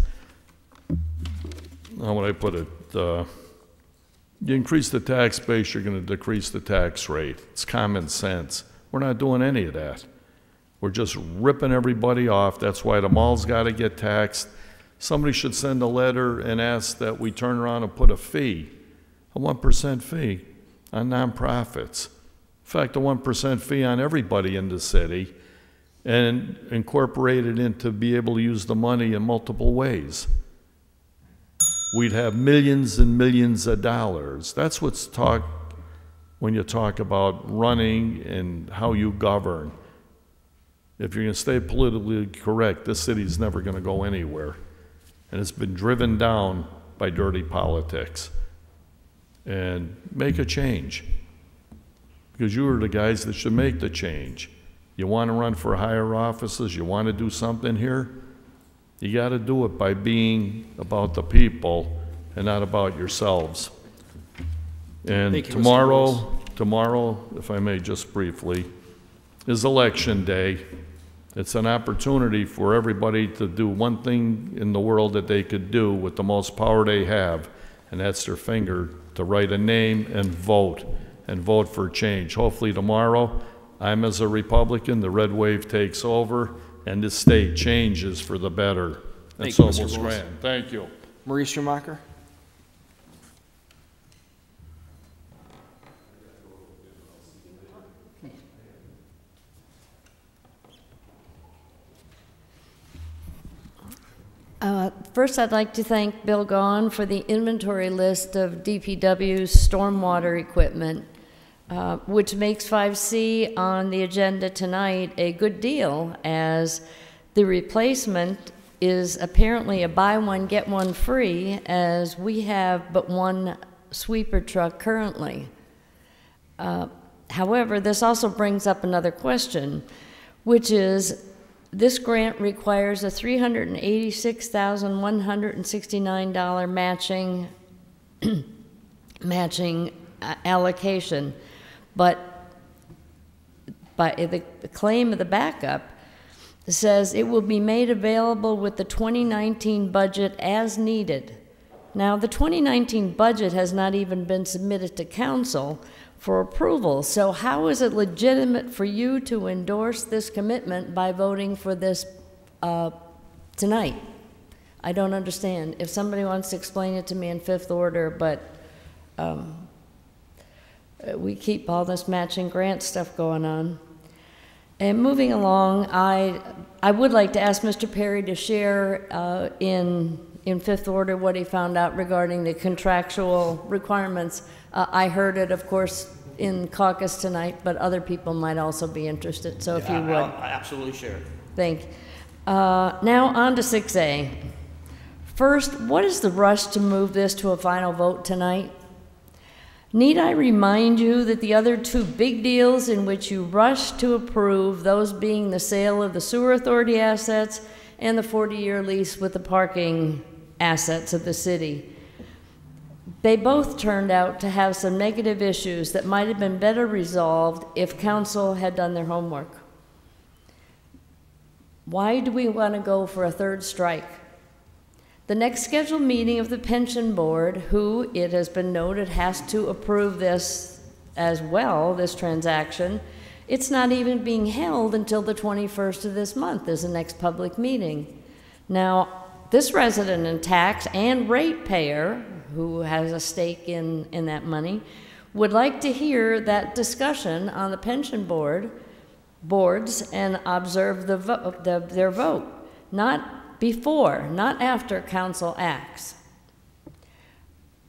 how would I put it? You increase the tax base, you're going to decrease the tax rate. It's common sense. We're not doing any of that. We're just ripping everybody off. That's why the mall's got to get taxed. Somebody should send a letter and ask that we turn around and put a fee, a 1% fee on nonprofits. In fact, a 1% fee on everybody in the city, and incorporate it into be able to use the money in multiple ways. We'd have millions and millions of dollars. That's what's talked when you talk about running and how you govern. If you're going to stay politically correct, this city's never going to go anywhere. And it's been driven down by dirty politics. And make a change. Because you are the guys that should make the change. You want to run for higher offices, you want to do something here, you got to do it by being about the people and not about yourselves. And Thank you, tomorrow, if I may just briefly, is election day. It's an opportunity for everybody to do one thing in the world that they could do with the most power they have, and that's their finger, to write a name and vote for change. Hopefully tomorrow, I'm as a Republican, the red wave takes over, and this state changes for the better. And so will Scranton. Thank you. Maurice Schumacher. First, I'd like to thank Bill Gaughan for the inventory list of DPW's stormwater equipment, which makes 5C on the agenda tonight a good deal, as the replacement is apparently a buy one, get one free, as we have but one sweeper truck currently. However, this also brings up another question, which is, this grant requires a $386,169 matching allocation, but by the claim of the backup says it will be made available with the 2019 budget as needed. Now, the 2019 budget has not even been submitted to council for approval, so how is it legitimate for you to endorse this commitment by voting for this tonight? I don't understand. If somebody wants to explain it to me in fifth order, but we keep all this matching grant stuff going on. And moving along, I would like to ask Mr. Perry to share in fifth order what he found out regarding the contractual requirements. I heard it, of course, in caucus tonight, but other people might also be interested, so if you would. I'll absolutely share. Thank you. Now on to 6A. First, what is the rush to move this to a final vote tonight? Need I remind you that the other two big deals in which you rushed to approve, those being the sale of the sewer authority assets and the 40-year lease with the parking assets of the city, they both turned out to have some negative issues that might have been better resolved if council had done their homework. Why do we want to go for a third strike? The next scheduled meeting of the pension board, who, it has been noted, has to approve this as well, this transaction, it's not even being held until the 21st of this month is the next public meeting. Now, this resident in tax and ratepayer, who has a stake in that money, would like to hear that discussion on the pension boards and observe their vote, not before, not after council acts.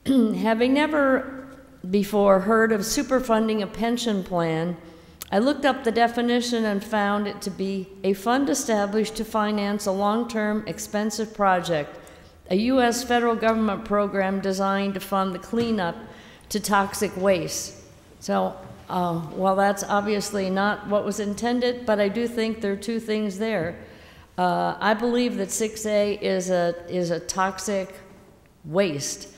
Having never before heard of superfunding a pension plan, I looked up the definition and found it to be a fund established to finance a long-term expensive project, a U.S. federal government program designed to fund the cleanup to toxic waste. So, while that's obviously not what was intended, but I do think there are two things there. I believe that 6A is a toxic waste,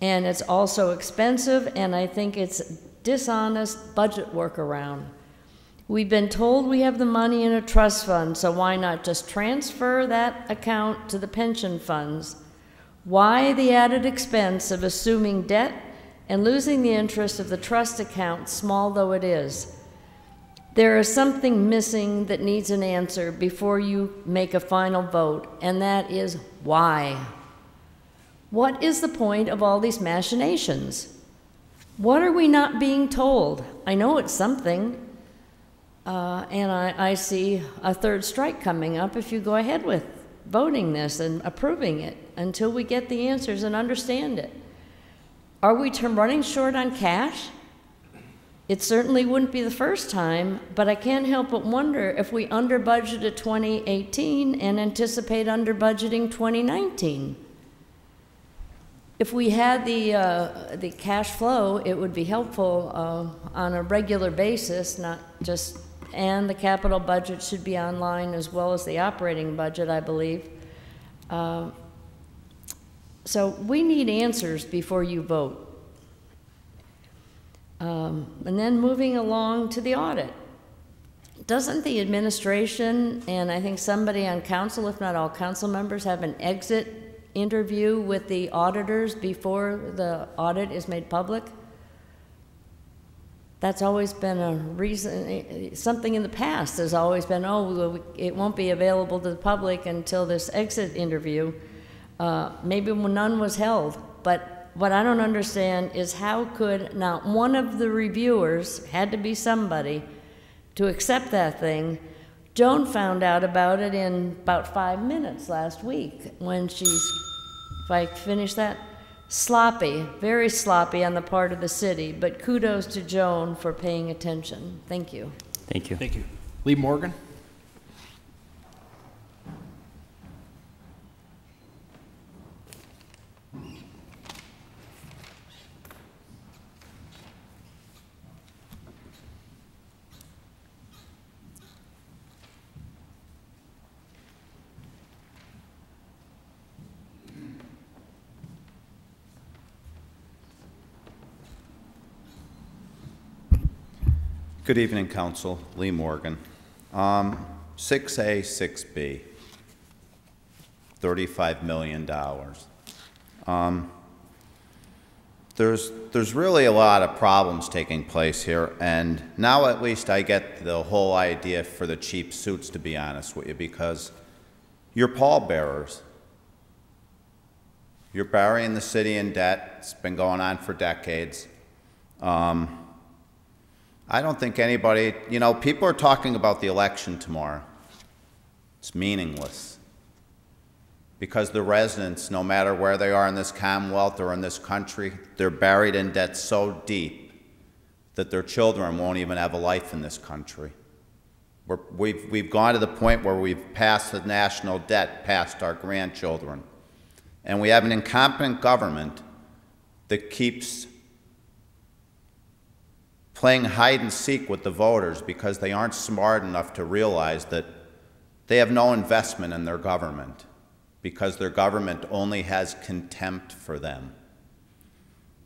and it's also expensive, and I think it's dishonest budget workaround. We've been told we have the money in a trust fund, so why not just transfer that account to the pension funds? Why the added expense of assuming debt and losing the interest of the trust account, small though it is? There is something missing that needs an answer before you make a final vote, and that is why. What is the point of all these machinations? What are we not being told? I know it's something. And I see a third strike coming up if you go ahead with voting this and approving it until we get the answers and understand it. Are we running short on cash? It certainly wouldn't be the first time, but I can't help but wonder if we under-budgeted 2018 and anticipate under-budgeting 2019. If we had the cash flow, it would be helpful on a regular basis, not just, and the capital budget should be online as well as the operating budget, I believe. So we need answers before you vote. And then moving along to the audit. Doesn't the administration, and I think somebody on council, if not all council members, have an exit interview with the auditors before the audit is made public? That's always been a reason. Something in the past has always been, oh, it won't be available to the public until this exit interview. Maybe none was held, but what I don't understand is how could not one of the reviewers, had to be somebody, to accept that thing. Joan found out about it in about 5 minutes last week when she's, if I finish that, sloppy, very sloppy on the part of the city, but kudos to Joan for paying attention. Thank you. Thank you. Thank you. Lee Morgan. Good evening, Council. Lee Morgan. 6A, 6B, $35 million. There's really a lot of problems taking place here, and now at least I get the whole idea for the cheap suits, to be honest with you, because you're pallbearers. You're burying the city in debt. It's been going on for decades. I don't think anybody, you know, people are talking about the election tomorrow. It's meaningless. Because the residents, no matter where they are in this Commonwealth or in this country, they're buried in debt so deep that their children won't even have a life in this country. We've gone to the point where we've passed the national debt past our grandchildren. And we have an incompetent government that keeps playing hide and seek with the voters because they aren't smart enough to realize that they have no investment in their government, because their government only has contempt for them.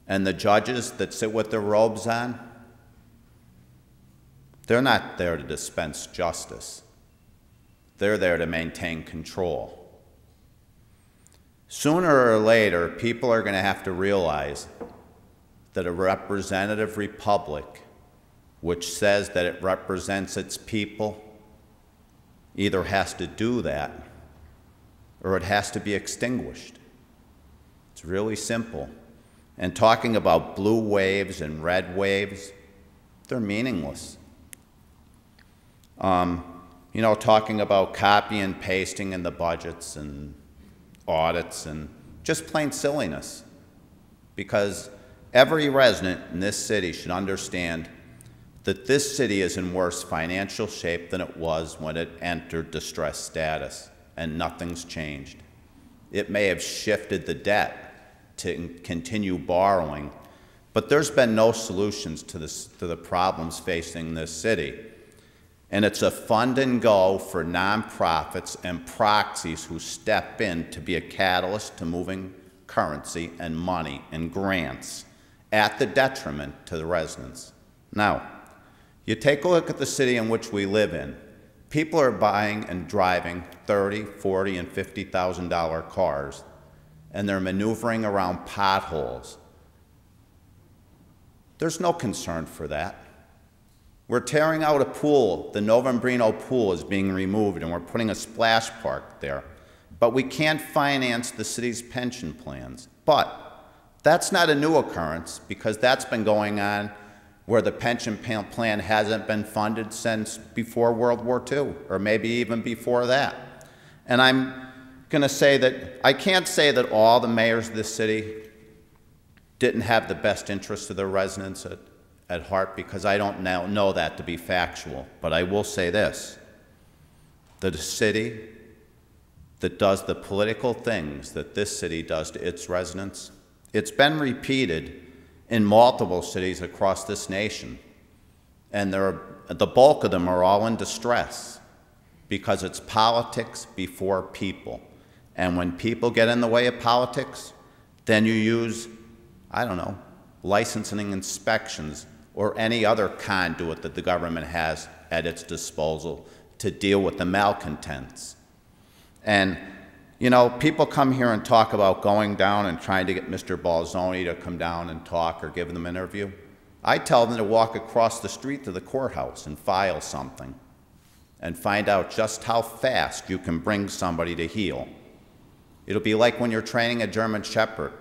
And the judges that sit with their robes on, they're not there to dispense justice. They're there to maintain control. Sooner or later, people are going to have to realize that a representative republic, which says that it represents its people, either has to do that or it has to be extinguished. It's really simple. And talking about blue waves and red waves, they're meaningless. You know, talking about copy and pasting in the budgets and audits and just plain silliness. Because every resident in this city should understand that this city is in worse financial shape than it was when it entered distress status, and nothing's changed. It may have shifted the debt to continue borrowing, but there's been no solutions to the problems facing this city. And it's a fund and go for nonprofits and proxies who step in to be a catalyst to moving currency and money and grants at the detriment to the residents. Now, you take a look at the city in which we live in. People are buying and driving $30,000, $40,000, and $50,000 cars, and they're maneuvering around potholes. There's no concern for that. We're tearing out a pool. The Novembrino pool is being removed, and we're putting a splash park there. But we can't finance the city's pension plans. But that's not a new occurrence, because that's been going on where the pension plan hasn't been funded since before World War II, or maybe even before that. And I'm going to say that I can't say that all the mayors of this city didn't have the best interests of their residents at heart, because I don't now know that to be factual. But I will say this, that a city that does the political things that this city does to its residents, it's been repeated in multiple cities across this nation. And the bulk of them are all in distress because it's politics before people. And when people get in the way of politics, then you use, I don't know, licensing inspections or any other conduit that the government has at its disposal to deal with the malcontents. And, you know, people come here and talk about going down and trying to get Mr. Balzoni to come down and talk or give them an interview. I tell them to walk across the street to the courthouse and file something and find out just how fast you can bring somebody to heel. It'll be like when you're training a German Shepherd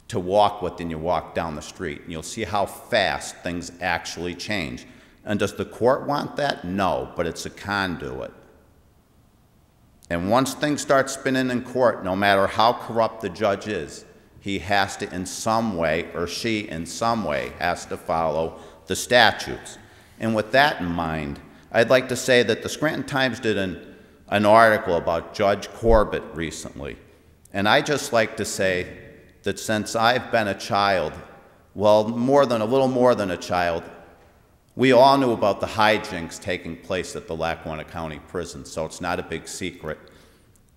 to walk with and you walk down the street, and you'll see how fast things actually change. And does the court want that? No, but it's a conduit. And once things start spinning in court, no matter how corrupt the judge is, he has to in some way, or she in some way, has to follow the statutes. And with that in mind, I'd like to say that the Scranton Times did an article about Judge Corbett recently. And I just like to say that since I've been a child, well, a little more than a child, we all knew about the hijinks taking place at the Lackawanna County Prison, so it's not a big secret.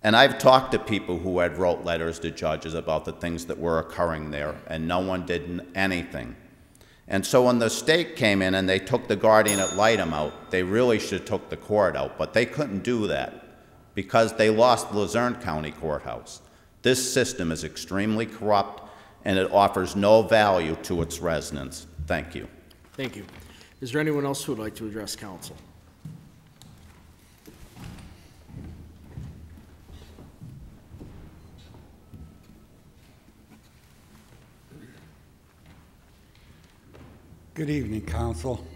And I've talked to people who had wrote letters to judges about the things that were occurring there, and no one did anything. And so when the state came in and they took the guardian ad litem out, they really should have took the court out, but they couldn't do that because they lost the Luzerne County Courthouse. This system is extremely corrupt, and it offers no value to its residents. Thank you. Thank you. Is there anyone else who would like to address council? Good evening, council.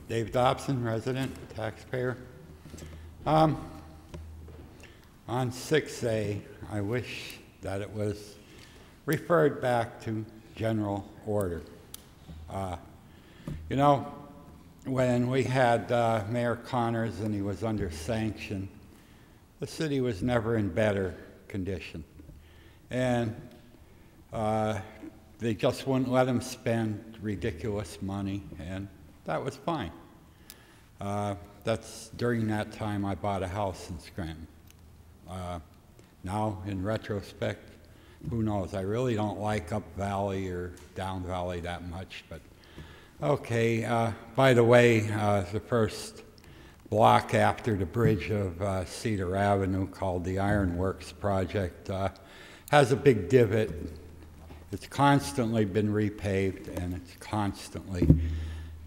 Dave Dobson, resident, taxpayer. On 6A, I wish that it was referred back to general order. You know, when we had Mayor Connors and he was under sanction, the city was never in better condition. And they just wouldn't let him spend ridiculous money, and That was fine. That's during that time I bought a house in Scranton. Now, in retrospect, who knows? I really don't like Up Valley or Down Valley that much, but okay. By the way, the first block after the bridge of Cedar Avenue, called the Ironworks Project, has a big divot. It's constantly been repaved, and it's constantly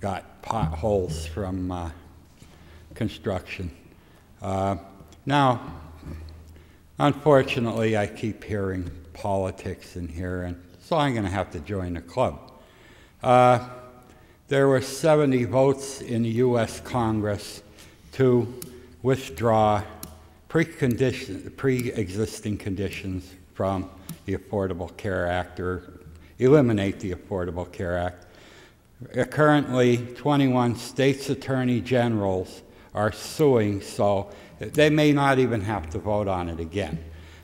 got potholes from construction. Now, unfortunately, I keep hearing politics in here, and so I'm going to have to join the club. There were 70 votes in the U.S. Congress to withdraw pre-existing conditions from the Affordable Care Act, or eliminate the Affordable Care Act. Currently, 21 states' attorney generals are suing, so they may not even have to vote on it again.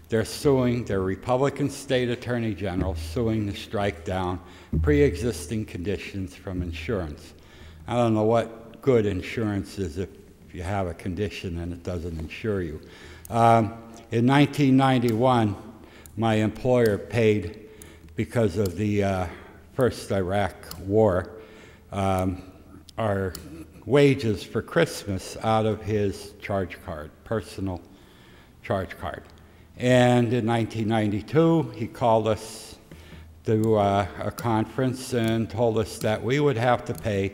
They're suing, they're Republican state attorney generals suing to strike down pre-existing conditions from insurance. I don't know what good insurance is if you have a condition and it doesn't insure you. In 1991, my employer paid, because of the first Iraq War, our wages for Christmas out of his charge card, personal charge card. And in 1992, he called us to a conference and told us that we would have to pay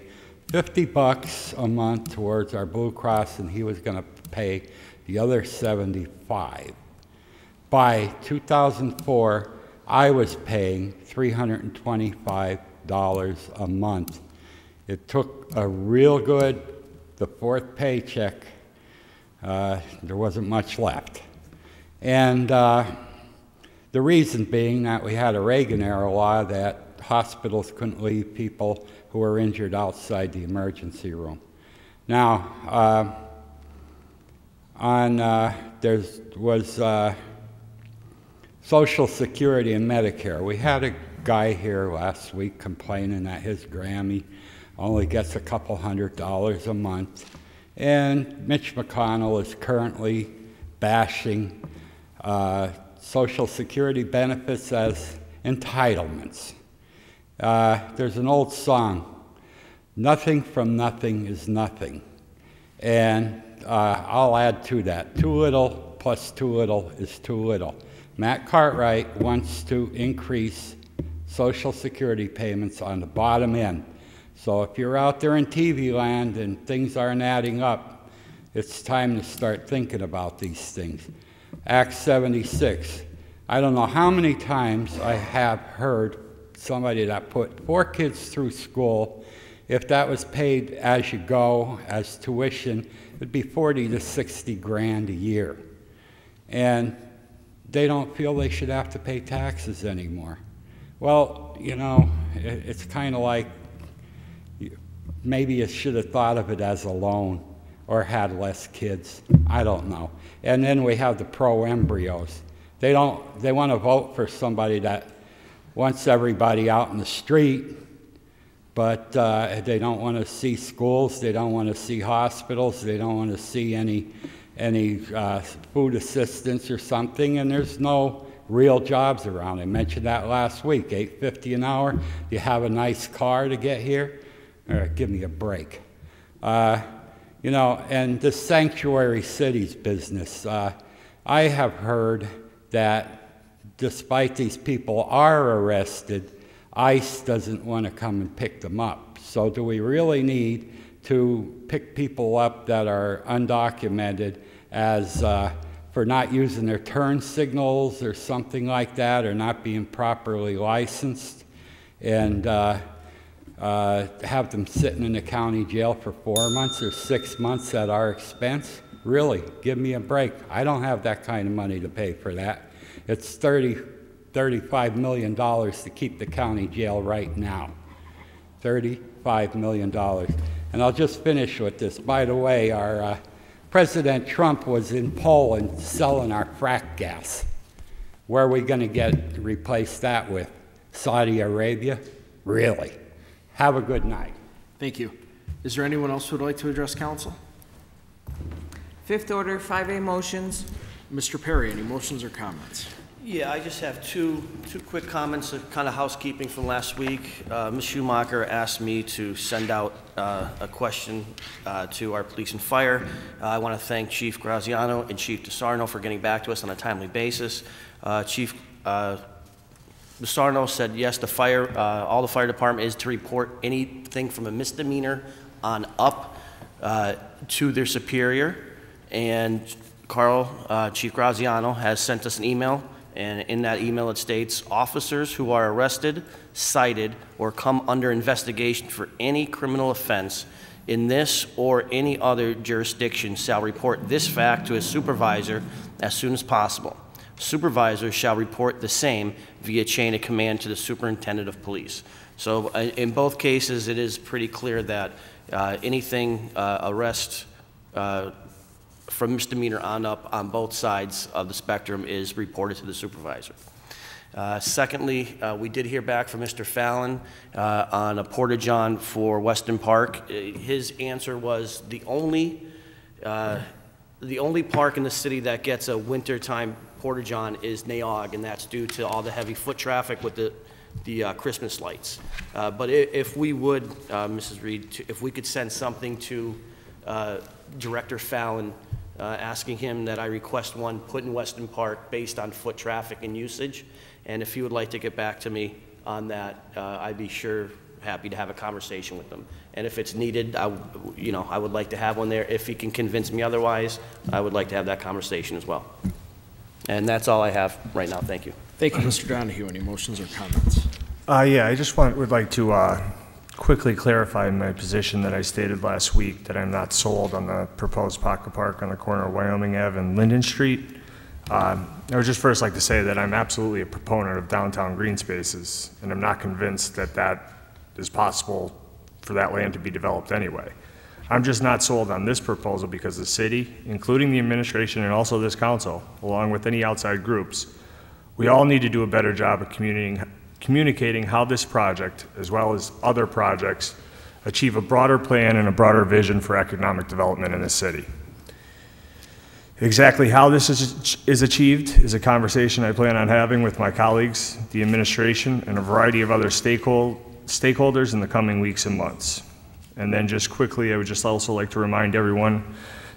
$50 a month towards our Blue Cross, and he was going to pay the other $75. By 2004, I was paying $325 a month. It took a real good, the fourth paycheck, there wasn't much left. And the reason being that we had a Reagan-era law that hospitals couldn't leave people who were injured outside the emergency room. Now, there was Social Security and Medicare. We had a guy here last week complaining that his Grammy only gets a couple $100 a month. And Mitch McConnell is currently bashing Social Security benefits as entitlements. There's an old song, nothing from nothing is nothing. And I'll add to that, too little plus too little is too little. Matt Cartwright wants to increase Social Security payments on the bottom end. So if you're out there in TV land and things aren't adding up, it's time to start thinking about these things. Act 76. I don't know how many times I have heard somebody that put 4 kids through school, if that was paid as you go, as tuition, it'd be 40 to 60 grand a year. And they don't feel they should have to pay taxes anymore. Well, you know, it's kind of like maybe you should have thought of it as a loan or had less kids. I don't know. And then we have the pro-embryos. They want to vote for somebody that wants everybody out in the street, but they don't want to see schools, they don't want to see hospitals, they don't want to see any food assistance or something, and there's no real jobs around. I mentioned that last week, $8.50 an hour. You have a nice car to get here? Give me a break. You know, and the sanctuary cities business, I have heard that despite these people are arrested, ICE doesn't want to come and pick them up. So do we really need to pick people up that are undocumented as for not using their turn signals or something like that, or not being properly licensed, and have them sitting in the county jail for 4 months or 6 months at our expense? Really, give me a break. I don't have that kind of money to pay for that. It's $35 million to keep the county jail right now. $35 million. And I'll just finish with this. By the way, our President Trump was in Poland selling our frack gas. Where are we going to replace that with? Saudi Arabia? Really? Have a good night. Thank you. Is there anyone else who would like to address council? Fifth order, 5A motions. Mr. Perry, any motions or comments? Yeah, I just have two quick comments, kind of housekeeping from last week. Ms. Schumacher asked me to send out a question to our police and fire. I want to thank Chief Graziano and Chief DeSarno for getting back to us on a timely basis. Chief DeSarno said yes, all the fire department is to report anything from a misdemeanor on up to their superior. And Carl, Chief Graziano, has sent us an email. And in that email it states, officers who are arrested, cited, or come under investigation for any criminal offense in this or any other jurisdiction shall report this fact to his supervisor as soon as possible. Supervisors shall report the same via chain of command to the superintendent of police. So in both cases, it is pretty clear that anything arrest from misdemeanor on up on both sides of the spectrum is reported to the supervisor. Secondly, we did hear back from Mr. Fallon on a porta-john for Weston Park. His answer was the only park in the city that gets a wintertime porta-john is Naog, and that's due to all the heavy foot traffic with the Christmas lights. But if we would, Mrs. Reed, if we could send something to Director Fallon asking him that I request one put in Weston Park based on foot traffic and usage. And if he would like to get back to me on that, I'd be happy to have a conversation with them. And if it's needed, I would like to have one there. If he can convince me otherwise, I would like to have that conversation as well. And that's all I have right now. Thank you. Thank you, Mr. Donahue. Any motions or comments? Yeah, I just would like to quickly clarify my position that I stated last week, that I'm not sold on the proposed pocket park on the corner of Wyoming Ave and Linden Street. I would just first like to say that I'm absolutely a proponent of downtown green spaces, and I'm not convinced that that is possible for that land to be developed anyway. I'm just not sold on this proposal because the city, including the administration and also this council, along with any outside groups, we all need to do a better job of communicating how this project, as well as other projects, achieve a broader plan and a broader vision for economic development in the city. Exactly how this is achieved is a conversation I plan on having with my colleagues, the administration, and a variety of other stakeholders in the coming weeks and months. And then just quickly, I would just also like to remind everyone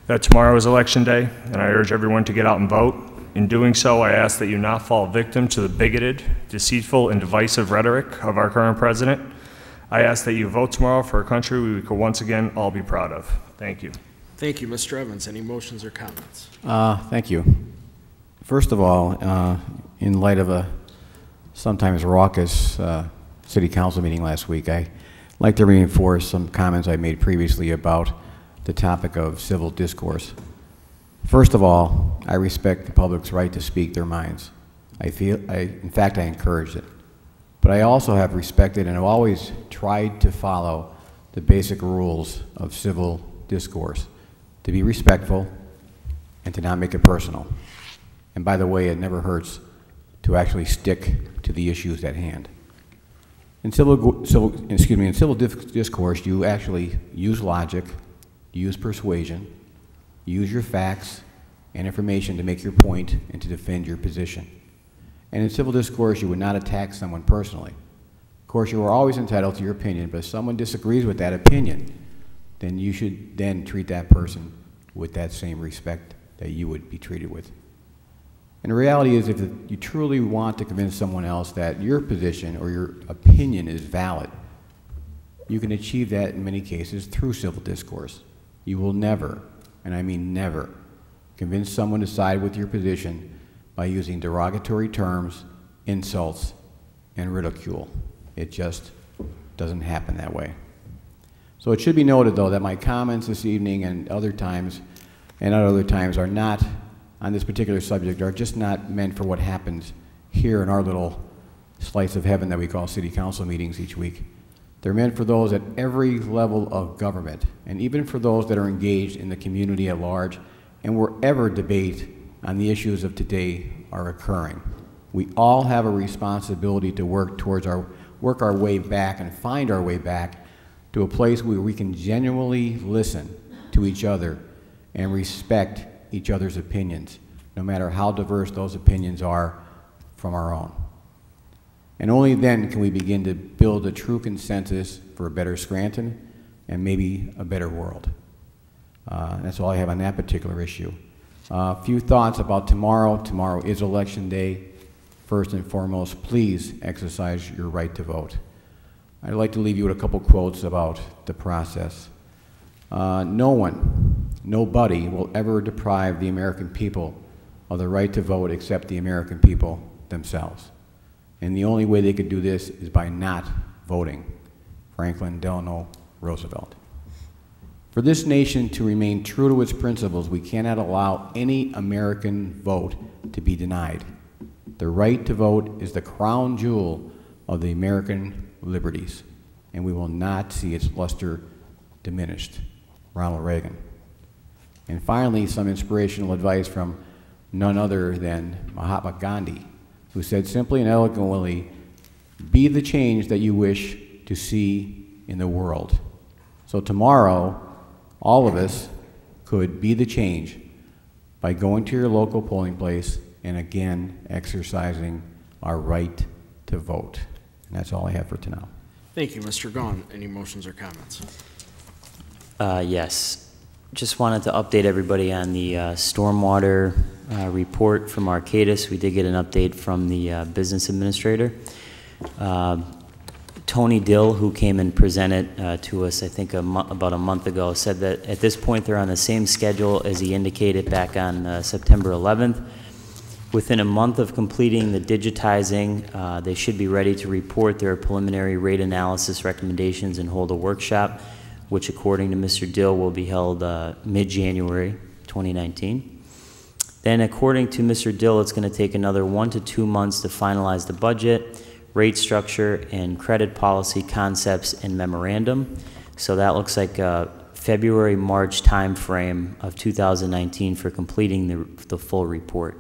that tomorrow is Election Day, and I urge everyone to get out and vote. In doing so, I ask that you not fall victim to the bigoted, deceitful, and divisive rhetoric of our current president. I ask that you vote tomorrow for a country we could once again all be proud of. Thank you. Thank you, Mr. Evans. Any motions or comments? Thank you. First of all, in light of a sometimes raucous city council meeting last week, I'd like to reinforce some comments I made previously about the topic of civil discourse. First of all, I respect the public's right to speak their minds. In fact, I encourage it. But I also have respected and have always tried to follow the basic rules of civil discourse, to be respectful and to not make it personal. And by the way, it never hurts to actually stick to the issues at hand. In civil discourse, you actually use logic, use persuasion, use your facts and information to make your point and to defend your position. And in civil discourse, you would not attack someone personally. Of course, you are always entitled to your opinion, but if someone disagrees with that opinion, then you should then treat that person with that same respect that you would be treated with. And the reality is, if you truly want to convince someone else that your position or your opinion is valid, you can achieve that in many cases through civil discourse. You will never, and I mean never, convince someone to side with your position by using derogatory terms, insults, and ridicule. It just doesn't happen that way. So it should be noted, though, that my comments this evening and other times are not, on this particular subject, are just not meant for what happens here in our little slice of heaven that we call city council meetings each week. They're meant for those at every level of government, and even for those that are engaged in the community at large, and wherever debate on the issues of today are occurring. We all have a responsibility to work our way back and find our way back to a place where we can genuinely listen to each other and respect each other's opinions, no matter how diverse those opinions are from our own. And only then can we begin to build a true consensus for a better Scranton and maybe a better world. That's all I have on that particular issue. A few thoughts about tomorrow. Tomorrow is Election Day. First and foremost, please exercise your right to vote. I'd like to leave you with a couple quotes about the process. No one, nobody will ever deprive the American people of the right to vote except the American people themselves. And the only way they could do this is by not voting. Franklin Delano Roosevelt. For this nation to remain true to its principles, we cannot allow any American vote to be denied. The right to vote is the crown jewel of the American liberties, and we will not see its luster diminished. Ronald Reagan. And finally, some inspirational advice from none other than Mahatma Gandhi, who said simply and eloquently, be the change that you wish to see in the world. So tomorrow, all of us could be the change by going to your local polling place and again exercising our right to vote. And that's all I have for tonight. Thank you, Mr. Gahn. Any motions or comments? Yes. Just wanted to update everybody on the stormwater report from Arcadis. We did get an update from the business administrator. Tony Dill, who came and presented to us, I think about a month ago, said that at this point they're on the same schedule as he indicated back on September 11th. Within a month of completing the digitizing, they should be ready to report their preliminary rate analysis recommendations and hold a workshop, which according to Mr. Dill will be held mid-January 2019. Then according to Mr. Dill, it's going to take another 1 to 2 months to finalize the budget, rate structure, and credit policy concepts and memorandum. So that looks like a February-March timeframe of 2019 for completing the full report.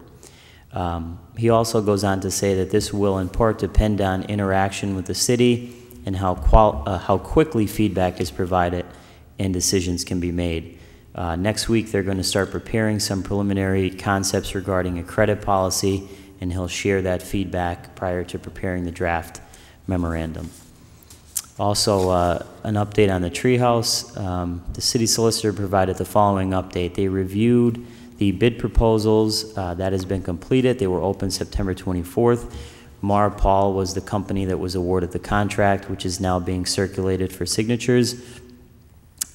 He also goes on to say that this will in part depend on interaction with the city and how quickly feedback is provided and decisions can be made. Next week, they're going to start preparing some preliminary concepts regarding a credit policy, and he'll share that feedback prior to preparing the draft memorandum. Also, an update on the treehouse. The city solicitor provided the following update. They reviewed the bid proposals. That has been completed. They were open September 24th. Mar Paul was the company that was awarded the contract, which is now being circulated for signatures.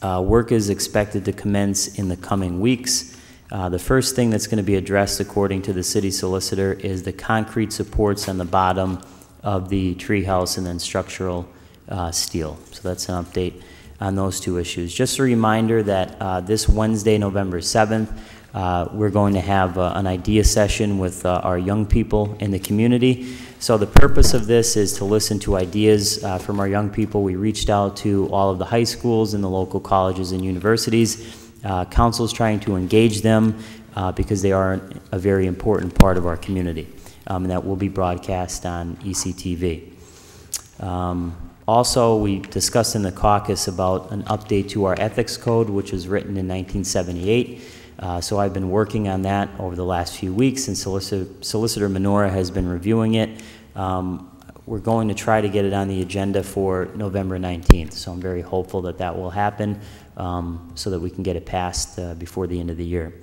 Work is expected to commence in the coming weeks. The first thing that's going to be addressed, according to the city solicitor, is the concrete supports on the bottom of the treehouse and then structural steel. So that's an update on those two issues. Just a reminder that this Wednesday, November 7th, we're going to have an idea session with our young people in the community. So the purpose of this is to listen to ideas from our young people. We reached out to all of the high schools and the local colleges and universities. Council's trying to engage them because they are a very important part of our community, and that will be broadcast on ECTV. Also, we discussed in the caucus about an update to our ethics code, which was written in 1978. So I've been working on that over the last few weeks, and Solicitor Minora has been reviewing it. We're going to try to get it on the agenda for November 19th, so I'm very hopeful that that will happen so that we can get it passed before the end of the year.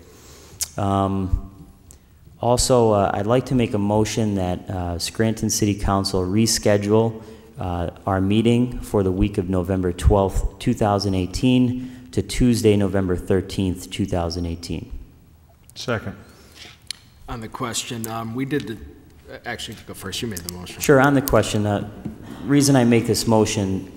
Also, I'd like to make a motion that Scranton City Council reschedule our meeting for the week of November 12th, 2018 to Tuesday, November 13th, 2018. Second. On the question, we did the, actually, go first, you made the motion. Sure, on the question, reason I make this motion,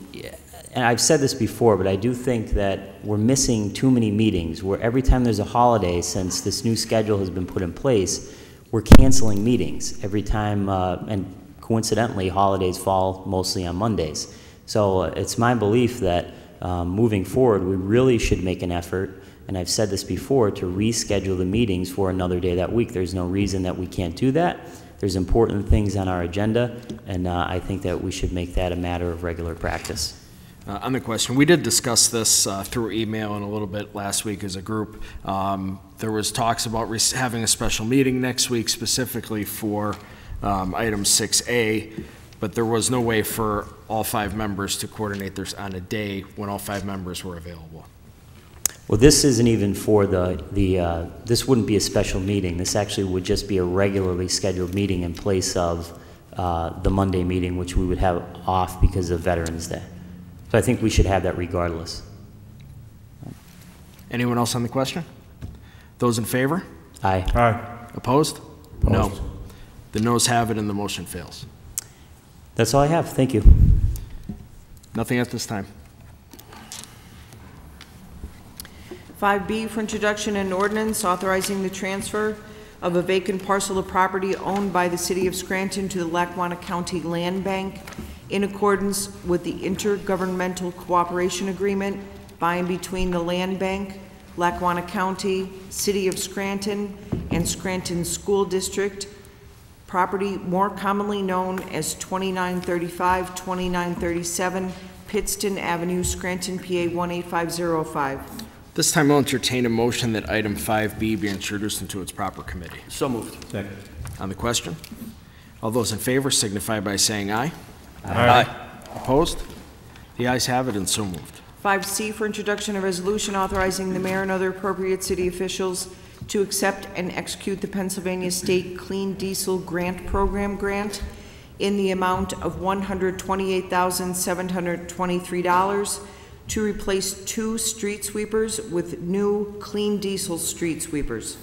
and I've said this before, but I do think that we're missing too many meetings where every time there's a holiday, since this new schedule has been put in place, we're canceling meetings every time, and coincidentally, holidays fall mostly on Mondays. So it's my belief that moving forward, we really should make an effort, and I've said this before, to reschedule the meetings for another day that week. There's no reason that we can't do that. There's important things on our agenda, and I think that we should make that a matter of regular practice. On the question, we did discuss this through email and a little bit last week as a group. There was talks about having a special meeting next week specifically for item 6A, but there was no way for all 5 members to coordinate this on a day when all 5 members were available. Well, this isn't even for this wouldn't be a special meeting. This actually would just be a regularly scheduled meeting in place of the Monday meeting, which we would have off because of Veterans Day. So I think we should have that regardless. Anyone else on the question? Those in favor? Aye. Aye. Opposed? No. The noes have it and the motion fails. That's all I have. Thank you. Nothing at this time. 5B for introduction and ordinance authorizing the transfer of a vacant parcel of property owned by the City of Scranton to the Lackawanna County Land Bank in accordance with the Intergovernmental Cooperation Agreement by and between the Land Bank, Lackawanna County, City of Scranton, and Scranton School District, property more commonly known as 2935, 2937 Pittston Avenue, Scranton, PA 18505. This time I'll entertain a motion that item 5B be introduced into its proper committee. So moved. Second. On the question, all those in favor signify by saying aye. Aye. Opposed? The ayes have it and so moved. 5C for introduction of resolution authorizing the mayor and other appropriate city officials to accept and execute the Pennsylvania State Clean Diesel Grant Program grant in the amount of $128,723 to replace 2 street sweepers with new clean diesel street sweepers.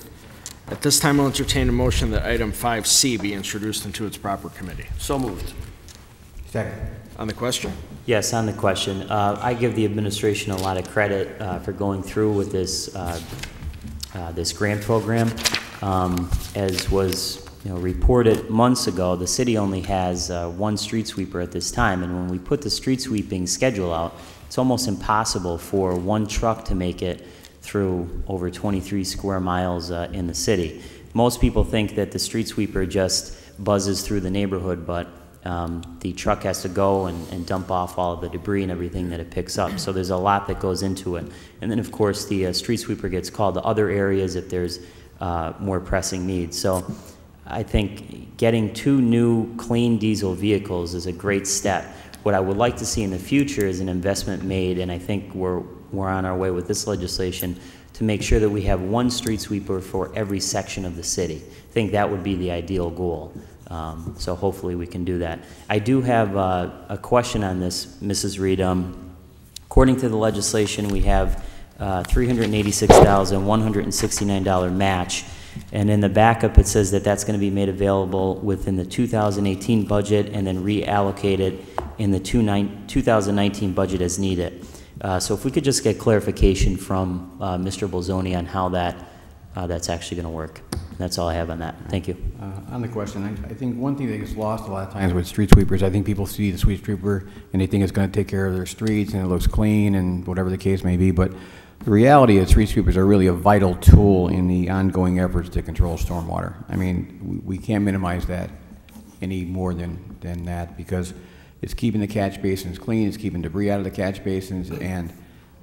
At this time, I'll entertain a motion that item 5C be introduced into its proper committee. So moved. Second. On the question? Yes, on the question. I give the administration a lot of credit for going through with this this grant program. As was reported months ago, the city only has 1 street sweeper at this time, and when we put the street sweeping schedule out, it's almost impossible for 1 truck to make it through over 23 square miles in the city. Most people think that the street sweeper just buzzes through the neighborhood, but the truck has to go and dump off all of the debris and everything that it picks up. So there's a lot that goes into it. And then, of course, the street sweeper gets called to other areas if there's more pressing needs. So I think getting 2 new clean diesel vehicles is a great step. What I would like to see in the future is an investment made, and I think we're on our way with this legislation to make sure that we have 1 street sweeper for every section of the city. I think that would be the ideal goal. So hopefully we can do that. I do have a question on this, Mrs. Reed. According to the legislation, we have $386,169 match, and in the backup it says that that's going to be made available within the 2018 budget and then reallocated in the 2019 budget as needed. So if we could just get clarification from Mr. Bolzoni on how that's actually going to work. That's all I have on that. Thank you. On the question, I think one thing that gets lost a lot of times with street sweepers, I think people see the street sweeper and they think it's going to take care of their streets and it looks clean and whatever the case may be, but the reality is street sweepers are really a vital tool in the ongoing efforts to control stormwater. I mean, we can't minimize that any more than that, because it's keeping the catch basins clean, it's keeping debris out of the catch basins, and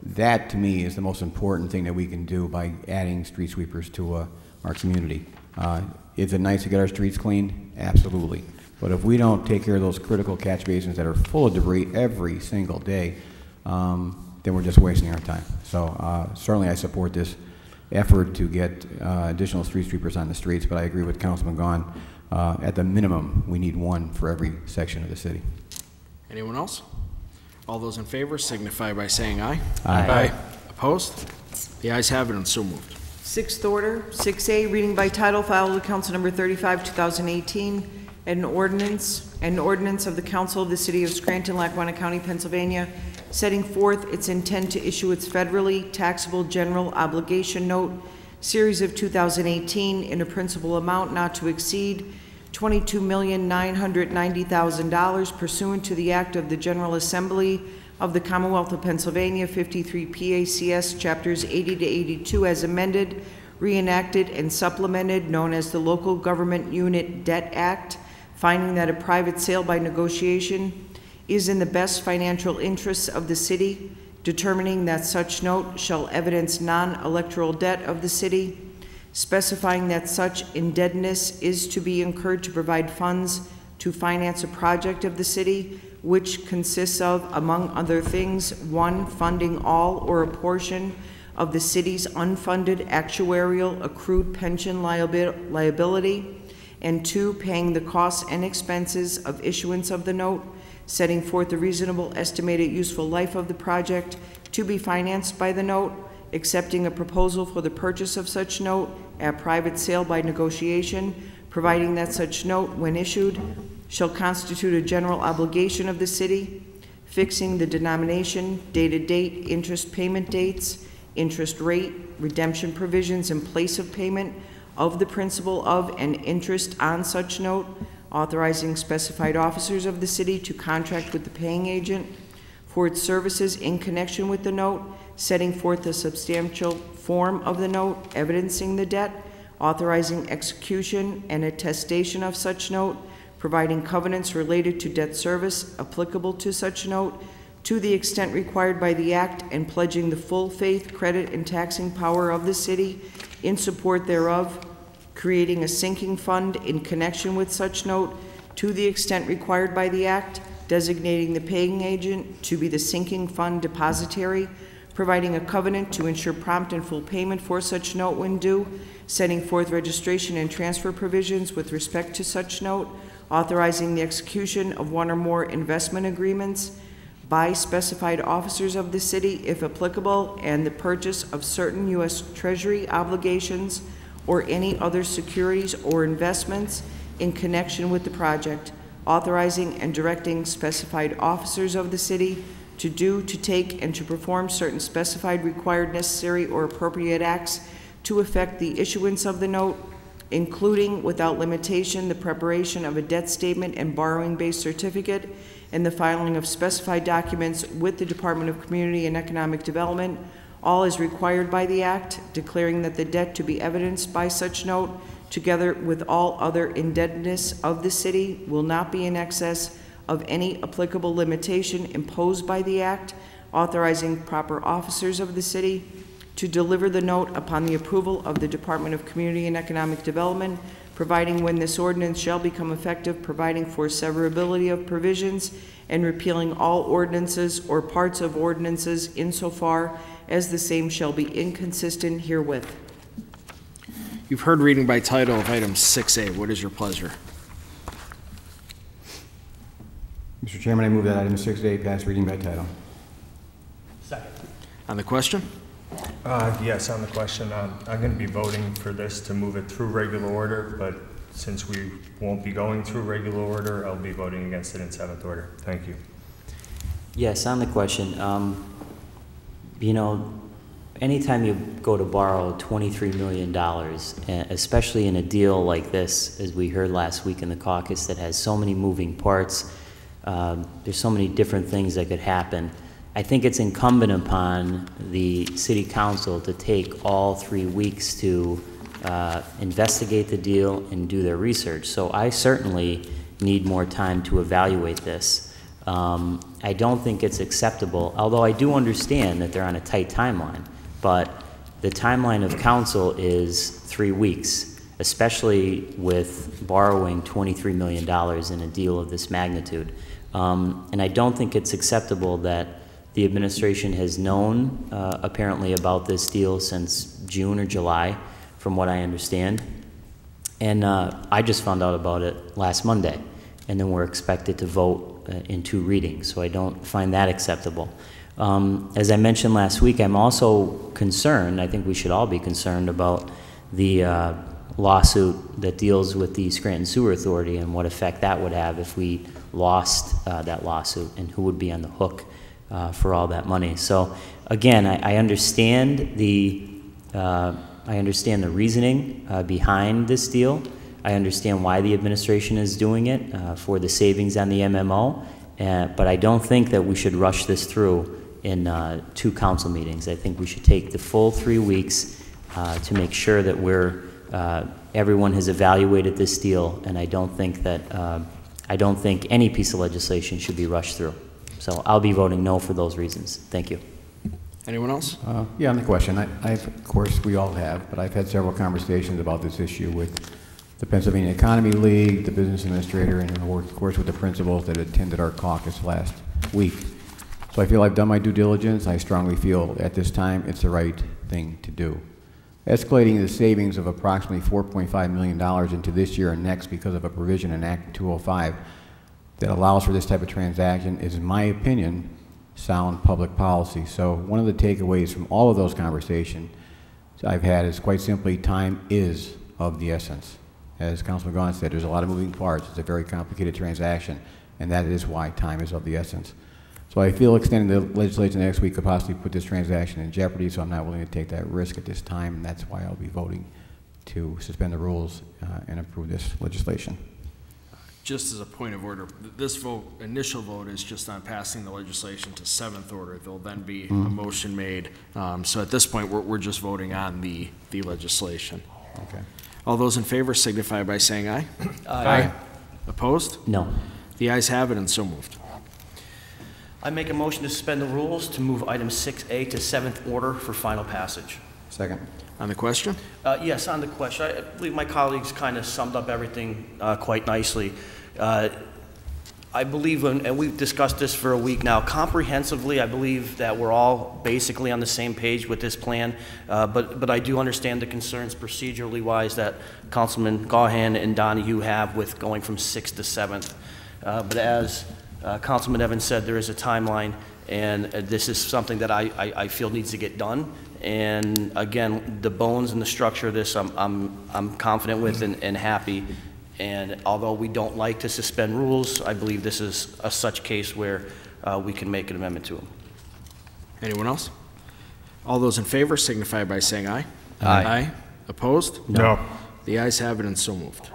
that to me is the most important thing that we can do by adding street sweepers to our community. Is it nice to get our streets clean? Absolutely. But if we don't take care of those critical catch basins that are full of debris every single day, then we're just wasting our time. So certainly I support this effort to get additional street sweepers on the streets, but I agree with Councilman Gahn. At the minimum, we need 1 for every section of the city. Anyone else? All those in favor signify by saying aye. Aye. Opposed? The ayes have it and so moved. 6th order, 6A, reading by title, filed with Council Number 35, 2018, an ordinance of the Council of the City of Scranton, Lackawanna County, Pennsylvania, setting forth its intent to issue its federally taxable general obligation note, series of 2018, in a principal amount not to exceed $22,990,000 pursuant to the Act of the General Assembly of the Commonwealth of Pennsylvania, 53 PACS, Chapters 80 to 82, as amended, reenacted, and supplemented, known as the Local Government Unit Debt Act, finding that a private sale by negotiation is in the best financial interests of the city, determining that such note shall evidence non-electoral debt of the city, specifying that such indebtedness is to be incurred to provide funds to finance a project of the city, which consists of, among other things, 1, funding all or a portion of the city's unfunded actuarial accrued pension liability, and 2, paying the costs and expenses of issuance of the note, setting forth the reasonable estimated useful life of the project to be financed by the note, accepting a proposal for the purchase of such note at private sale by negotiation, providing that such note, when issued, shall constitute a general obligation of the city, fixing the denomination, dated date, interest payment dates, interest rate, redemption provisions in place of payment of the principal of and interest on such note, authorizing specified officers of the city to contract with the paying agent for its services in connection with the note, setting forth a substantial form of the note, evidencing the debt, authorizing execution and attestation of such note, providing covenants related to debt service applicable to such note, to the extent required by the Act, and pledging the full faith, credit, and taxing power of the city in support thereof, creating a sinking fund in connection with such note, to the extent required by the Act, designating the paying agent to be the sinking fund depositary, providing a covenant to ensure prompt and full payment for such note when due, setting forth registration and transfer provisions with respect to such note, authorizing the execution of 1 or more investment agreements by specified officers of the city, if applicable, and the purchase of certain U.S. Treasury obligations or any other securities or investments in connection with the project, authorizing and directing specified officers of the city to do, to take, and to perform certain specified required, necessary, or appropriate acts to effect the issuance of the note, including, without limitation, the preparation of a debt statement and borrowing-based certificate and the filing of specified documents with the Department of Community and Economic Development, all as required by the Act, declaring that the debt to be evidenced by such note, together with all other indebtedness of the city, will not be in excess of any applicable limitation imposed by the Act, authorizing proper officers of the city to deliver the note upon the approval of the Department of Community and Economic Development, providing when this ordinance shall become effective, providing for severability of provisions, and repealing all ordinances or parts of ordinances insofar as the same shall be inconsistent herewith. You've heard reading by title of item 6A. What is your pleasure? Mr. Chairman, I move that item 6A pass reading by title. Second. On the question? Yes, on the question, I'm going to be voting for this to move it through regular order, but since we won't be going through regular order, I'll be voting against it in 7th order. Thank you. Yes, on the question, you know, anytime you go to borrow $23 million, especially in a deal like this, as we heard last week in the caucus, that has so many moving parts, there's so many different things that could happen. I think it's incumbent upon the City Council to take all 3 weeks to investigate the deal and do their research. So I certainly need more time to evaluate this. I don't think it's acceptable, although I do understand that they're on a tight timeline, but the timeline of council is 3 weeks, especially with borrowing $23 million in a deal of this magnitude. And I don't think it's acceptable that the administration has known apparently about this deal since June or July, from what I understand. And I just found out about it last Monday, and then we're expected to vote in 2 readings, so I don't find that acceptable. As I mentioned last week, I'm also concerned, I think we should all be concerned about the lawsuit that deals with the Scranton Sewer Authority and what effect that would have if we lost that lawsuit, and who would be on the hook for all that money. So again, I understand the reasoning behind this deal. I understand why the administration is doing it for the savings on the MMO, but I don't think that we should rush this through in 2 council meetings. I think we should take the full 3 weeks to make sure that everyone has evaluated this deal, and I don't think that I don't think any piece of legislation should be rushed through. So I'll be voting no for those reasons. Thank you. Anyone else? Yeah, on the question, of course, we all have, but I've had several conversations about this issue with the Pennsylvania Economy League, the business administrator, and of course with the principals that attended our caucus last week. So I feel I've done my due diligence. I strongly feel at this time it's the right thing to do. Escalating the savings of approximately $4.5 million into this year and next because of a provision in Act 205 that allows for this type of transaction is, in my opinion, sound public policy. So one of the takeaways from all of those conversations I've had is quite simply time is of the essence. As Councilman Gahn said, there's a lot of moving parts. It's a very complicated transaction, and that is why time is of the essence. So I feel extending the legislation next week could possibly put this transaction in jeopardy, so I'm not willing to take that risk at this time, and that's why I'll be voting to suspend the rules and approve this legislation. Just as a point of order, this vote, initial vote, is just on passing the legislation to seventh order. There'll then be a motion made. So at this point, we're just voting on the legislation. Okay. All those in favor signify by saying aye. Aye. Opposed? No. The ayes have it, and so moved. I make a motion to suspend the rules to move item 6A to 7th order for final passage. Second. On the question? Yes, on the question, I believe my colleagues kind of summed up everything quite nicely. I believe, and we've discussed this for a week now, comprehensively, I believe that we're all basically on the same page with this plan, but I do understand the concerns procedurally wise that Councilman Gahan and Donahue have with going from 6th to 7th. But as Councilman Evans said, there is a timeline, and this is something that I feel needs to get done. And again, the bones and the structure of this, I'm confident with and happy. And although we don't like to suspend rules, I believe this is a such case where we can make an amendment to them. Anyone else? All those in favor signify by saying aye. Aye. Opposed? No. The ayes have it, and so moved.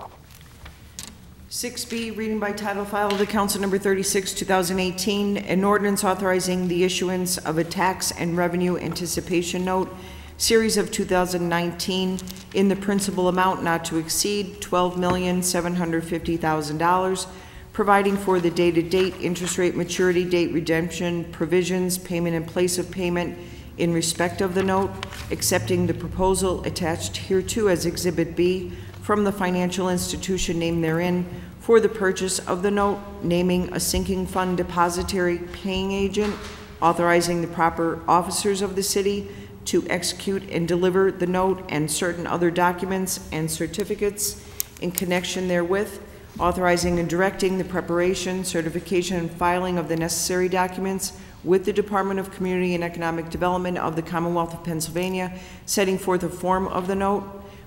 6B, reading by title, file of the council number 36, 2018, an ordinance authorizing the issuance of a tax and revenue anticipation note, series of 2019, in the principal amount not to exceed $12,750,000, providing for the dated date, interest rate, maturity date, redemption, provisions, payment and place of payment in respect of the note, accepting the proposal attached hereto as Exhibit B from the financial institution named therein for the purchase of the note, naming a sinking fund depository paying agent, authorizing the proper officers of the city to execute and deliver the note and certain other documents and certificates in connection therewith, authorizing and directing the preparation, certification, and filing of the necessary documents with the Department of Community and Economic Development of the Commonwealth of Pennsylvania, setting forth a form of the note,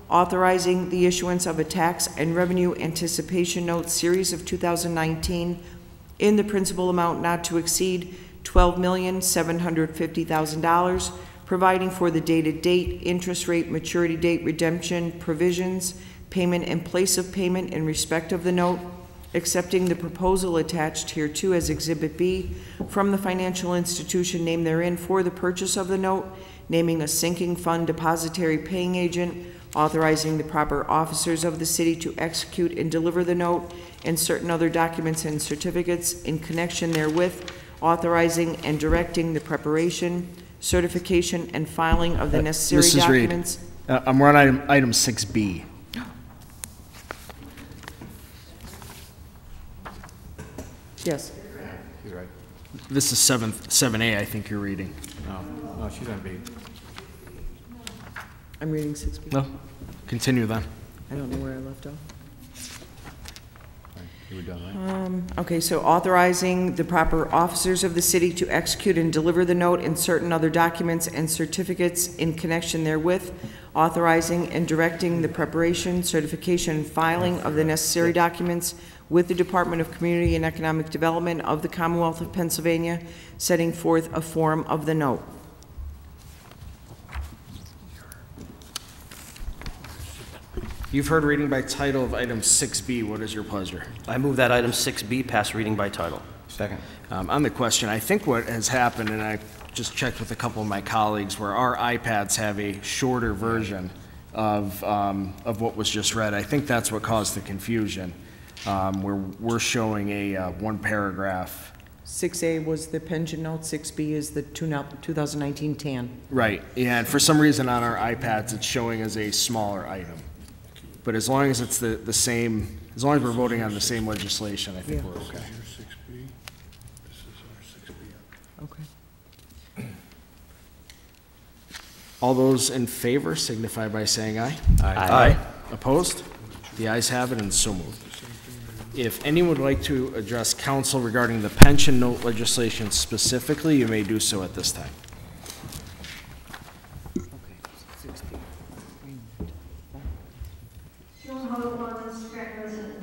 authorizing the issuance of a tax and revenue anticipation note series of 2019 in the principal amount not to exceed $12,750,000, providing for the dated date, interest rate, maturity date, redemption, provisions, payment and place of payment in respect of the note, accepting the proposal attached hereto as Exhibit B from the financial institution named therein for the purchase of the note, naming a sinking fund depository paying agent, authorizing the proper officers of the city to execute and deliver the note and certain other documents and certificates in connection therewith, authorizing and directing the preparation, certification, and filing of the necessary Mrs. documents. Reed, we're on item 6B. Yes. She's right. This is 7A, I think you're reading. No, she's on B. I'm reading 6B. No. Continue then. I don't know where I left off. You were done, right? Okay, so authorizing the proper officers of the city to execute and deliver the note and certain other documents and certificates in connection therewith, authorizing and directing the preparation, certification, and filing of the necessary documents with the Department of Community and Economic Development of the Commonwealth of Pennsylvania, setting forth a form of the note. You've heard reading by title of item 6B. What is your pleasure? I move that item 6B pass reading by title. Second. On the question, I think what has happened, and I just checked with a couple of my colleagues, where our iPads have a shorter version of what was just read. I think that's what caused the confusion. where we're showing a one paragraph. 6A was the pension note, 6B is the 2019 TAN. Right, and for some reason on our iPads, it's showing as a smaller item. But as long as it's the same, as long as we're voting on the same legislation, I think we're okay. Okay. All those in favor signify by saying aye. Aye. Opposed? The ayes have it and so moved. If anyone would like to address council regarding the pension note legislation specifically, you may do so at this time.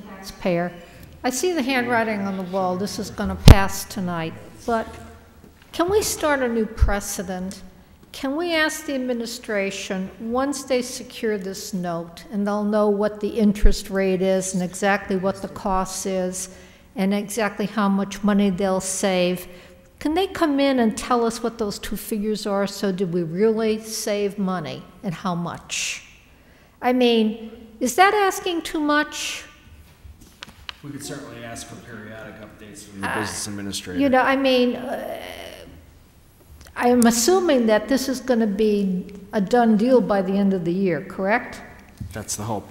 Taxpayer. I see the handwriting on the wall. This is going to pass tonight. But can we start a new precedent? Can we ask the administration, once they secure this note, and they'll know what the interest rate is and exactly what the cost is and exactly how much money they'll save, can they come in and tell us what those two figures are? So did we really save money and how much? I mean, is that asking too much? We could certainly ask for periodic updates from the business administrator. You know, I mean, I'm assuming that this is going to be a done deal by the end of the year, correct? That's the hope.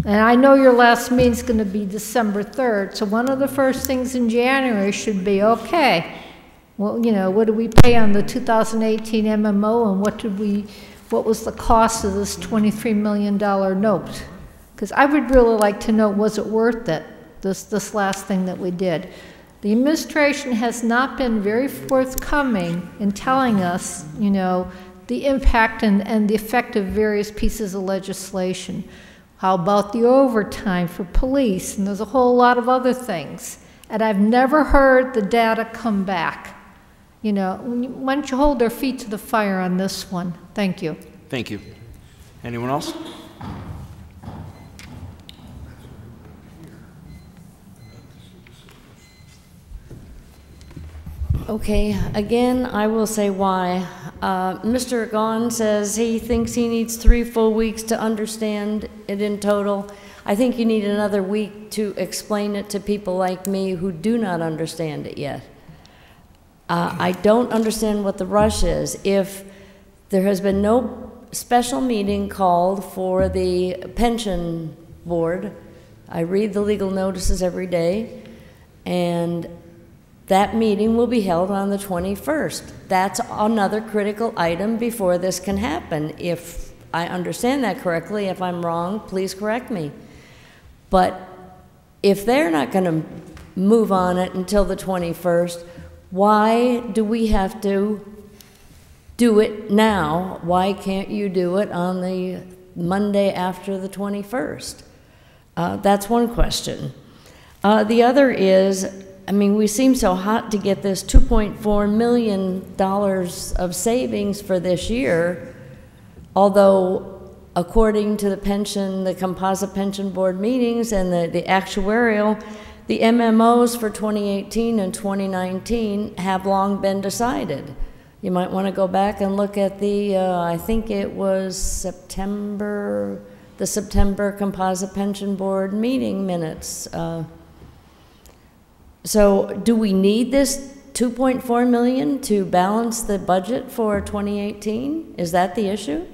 And I know your last meeting's going to be December 3rd, so one of the first things in January should be, okay, well, you know, what do we pay on the 2018 MMO and what was the cost of this $23 million note? Because I would really like to know, was it worth it, this last thing that we did? The administration has not been very forthcoming in telling us, you know, the impact and the effect of various pieces of legislation. How about the overtime for police? And there's a whole lot of other things. And I've never heard the data come back. You know, why don't you hold their feet to the fire on this one? Thank you. Thank you. Anyone else? Okay, again, I will say why. Mr. Gahn says he thinks he needs 3 full weeks to understand it in total. I think you need another week to explain it to people like me who do not understand it yet. I don't understand what the rush is. If there has been no special meeting called for the pension board, I read the legal notices every day, and that meeting will be held on the 21st. That's another critical item before this can happen. If I understand that correctly, if I'm wrong, please correct me. But if they're not going to move on it until the 21st, why do we have to do it now? Why can't you do it on the Monday after the 21st? That's one question. The other is, I mean, we seem so hot to get this $2.4 million of savings for this year, although according to the composite pension board meetings and the actuarial, the MMOs for 2018 and 2019 have long been decided. You might want to go back and look at the, I think it was the September composite pension board meeting minutes. So do we need this $2.4 million to balance the budget for 2018? Is that the issue?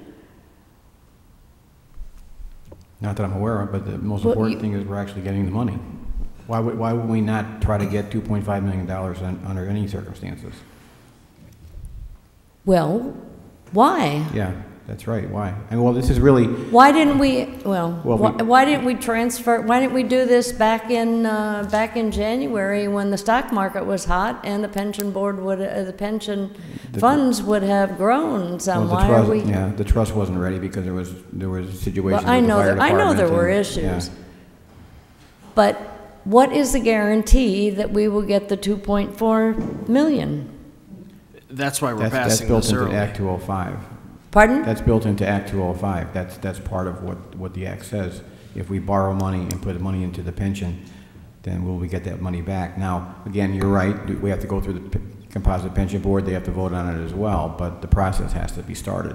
Not that I'm aware of, but the most important thing is we're actually getting the money. Why would we not try to get $2.5 million under any circumstances? Well, why? Yeah, that's right. Why? I mean, well, this is really. Why didn't we? Why didn't we transfer? Why didn't we do this back in January when the stock market was hot and the pension board the pension funds would have grown some? Well, why are we? Yeah, the trust wasn't ready because there was situations. Well, I with the fire I know there department were and- issues, yeah. but what is the guarantee that we will get the 2.4 million? That's why we're That's passing built this into early. Act 205. Pardon? That's built into Act 205. That's part of what the Act says. If we borrow money and put money into the pension, then will we get that money back? Now, again, you're right. We have to go through the composite pension board. They have to vote on it as well, but the process has to be started.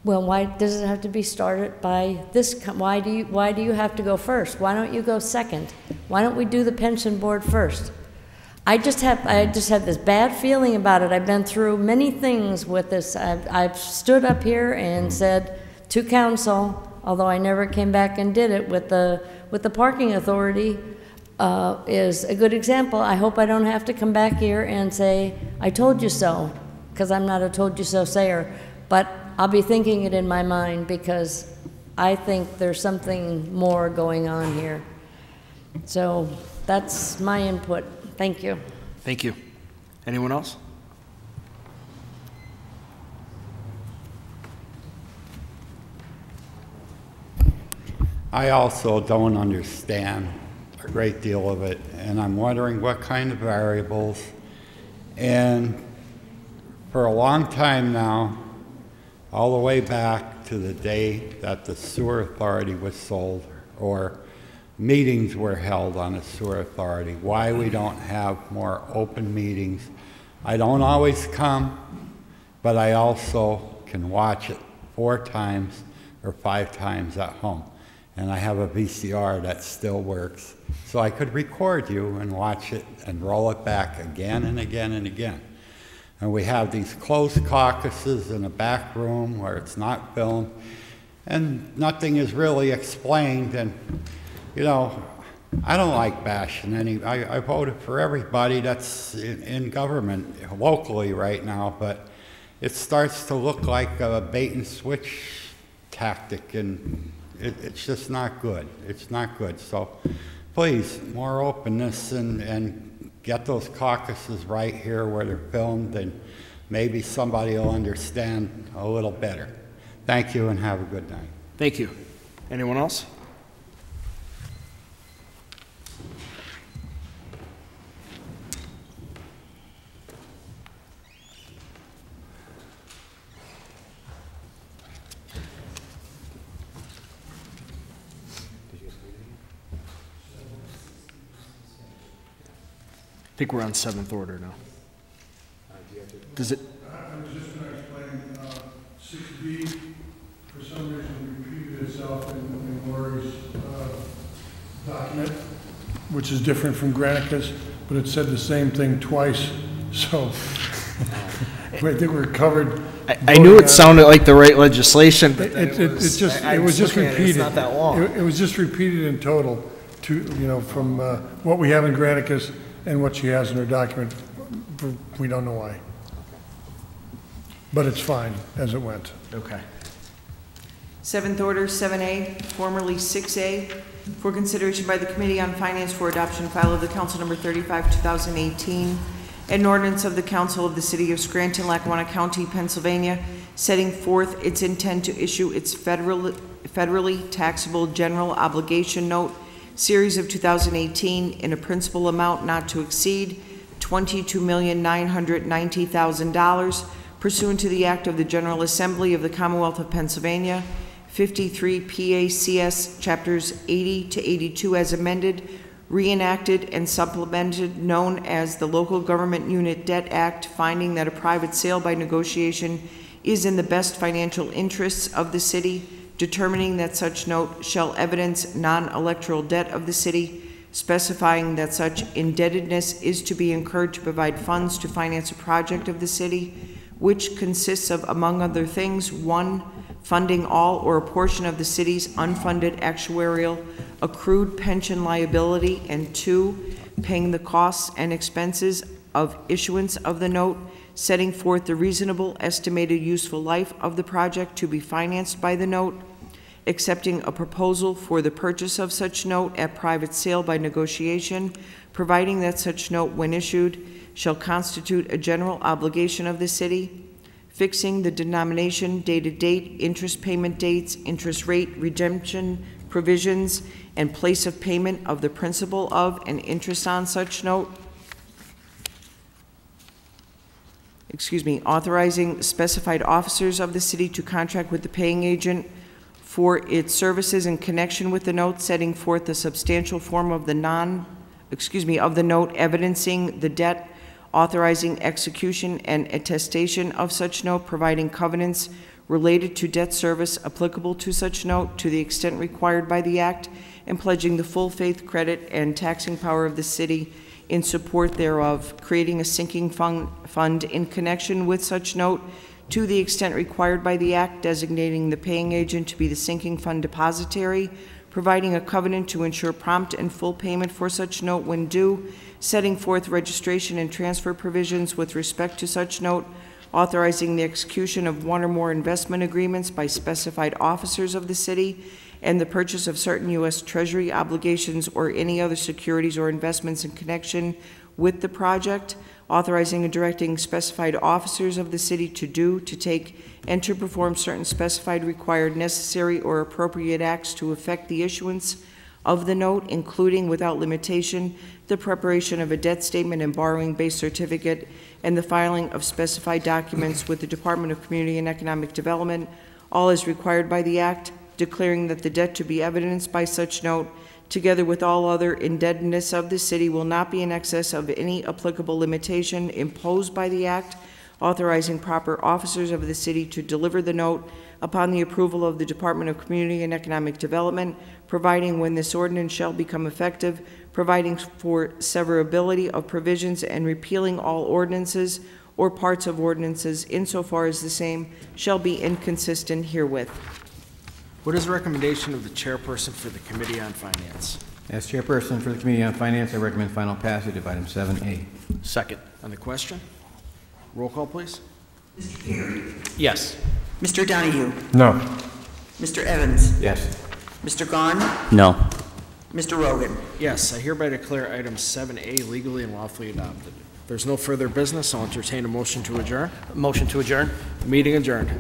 Well, why does it have to be started by this? Why do you have to go first? Why don't you go second? Why don't we do the pension board first? I just have this bad feeling about it. I've been through many things with this. I've stood up here and said to council, although I never came back and did it with the parking authority, is a good example. I hope I don't have to come back here and say, I told you so, because I'm not a told you so sayer. But I'll be thinking it in my mind because I think there's something more going on here. So that's my input. Thank you. Thank you. Anyone else? I also don't understand a great deal of it, and I'm wondering what kind of variables. And for a long time now, all the way back to the day that the sewer authority was sold or meetings were held on the sewer authority, why we don't have more open meetings. I don't always come, but I also can watch it 4 times or 5 times at home. And I have a VCR that still works. So I could record you and watch it and roll it back again and again and again. And we have these closed caucuses in a back room where it's not filmed, and nothing is really explained. And, you know, I don't like bashing any. I voted for everybody that's in government locally right now, but it starts to look like a bait and switch tactic, and it's just not good. It's not good. So please, more openness and get those caucuses right here where they're filmed, and maybe somebody will understand a little better. Thank you and have a good night. Thank you. Anyone else? I think we're on 7th order now. Does it? I was just going to explain 6B, for some reason, repeated itself in Lori's document, which is different from Granica's, but it said the same thing twice, so I think we're covered. I knew it sounded like the right legislation, but it was just repeated. It's not that long. It was just repeated in total, to, you know, from what we have in Granica's and what she has in her document. We don't know why. But it's fine as it went. Okay. 7th order, 7A, formerly 6A, for consideration by the Committee on Finance for adoption, file of the Council number 35, 2018, an ordinance of the Council of the City of Scranton, Lackawanna County, Pennsylvania, setting forth its intent to issue its federally taxable general obligation note, series of 2018, in a principal amount not to exceed $22,990,000, pursuant to the Act of the General Assembly of the Commonwealth of Pennsylvania, 53 PACS Chapters 80 to 82 as amended, reenacted and supplemented, known as the Local Government Unit Debt Act, finding that a private sale by negotiation is in the best financial interests of the city, determining that such note shall evidence non-electoral debt of the city, specifying that such indebtedness is to be incurred to provide funds to finance a project of the city, which consists of, among other things, 1, funding all or a portion of the city's unfunded actuarial accrued pension liability, and 2, paying the costs and expenses of issuance of the note, setting forth the reasonable estimated useful life of the project to be financed by the note, accepting a proposal for the purchase of such note at private sale by negotiation, providing that such note, when issued, shall constitute a general obligation of the city, fixing the denomination, dated date, interest payment dates, interest rate, redemption provisions, and place of payment of the principal of and interest on such note, authorizing specified officers of the city to contract with the paying agent for its services in connection with the note, setting forth the substantial form of the note evidencing the debt, authorizing execution and attestation of such note, providing covenants related to debt service applicable to such note to the extent required by the Act, and pledging the full faith, credit, and taxing power of the city in support thereof, creating a sinking fund in connection with such note to the extent required by the Act, designating the paying agent to be the sinking fund depositary, providing a covenant to ensure prompt and full payment for such note when due, setting forth registration and transfer provisions with respect to such note, authorizing the execution of one or more investment agreements by specified officers of the city, and the purchase of certain U.S. Treasury obligations or any other securities or investments in connection with the project, authorizing and directing specified officers of the city to do, to take, and to perform certain specified required necessary or appropriate acts to effect the issuance of the note, including without limitation the preparation of a debt statement and borrowing base certificate and the filing of specified documents with the Department of Community and Economic Development, all as required by the Act, declaring that the debt to be evidenced by such note, together with all other indebtedness of the city, will not be in excess of any applicable limitation imposed by the Act, authorizing proper officers of the city to deliver the note upon the approval of the Department of Community and Economic Development, providing when this ordinance shall become effective, providing for severability of provisions and repealing all ordinances or parts of ordinances insofar as the same shall be inconsistent herewith. What is the recommendation of the chairperson for the Committee on Finance? As chairperson for the Committee on Finance, I recommend final passage of item 7A. Second. On the question? Roll call, please. Mr. Perry? Yes. Mr. Donahue? No. Mr. Evans? Yes. Mr. Gahn? No. Mr. Rogan? Yes, I hereby declare item 7A legally and lawfully adopted. If there's no further business, I'll entertain a motion to adjourn. Motion to adjourn? Meeting adjourned.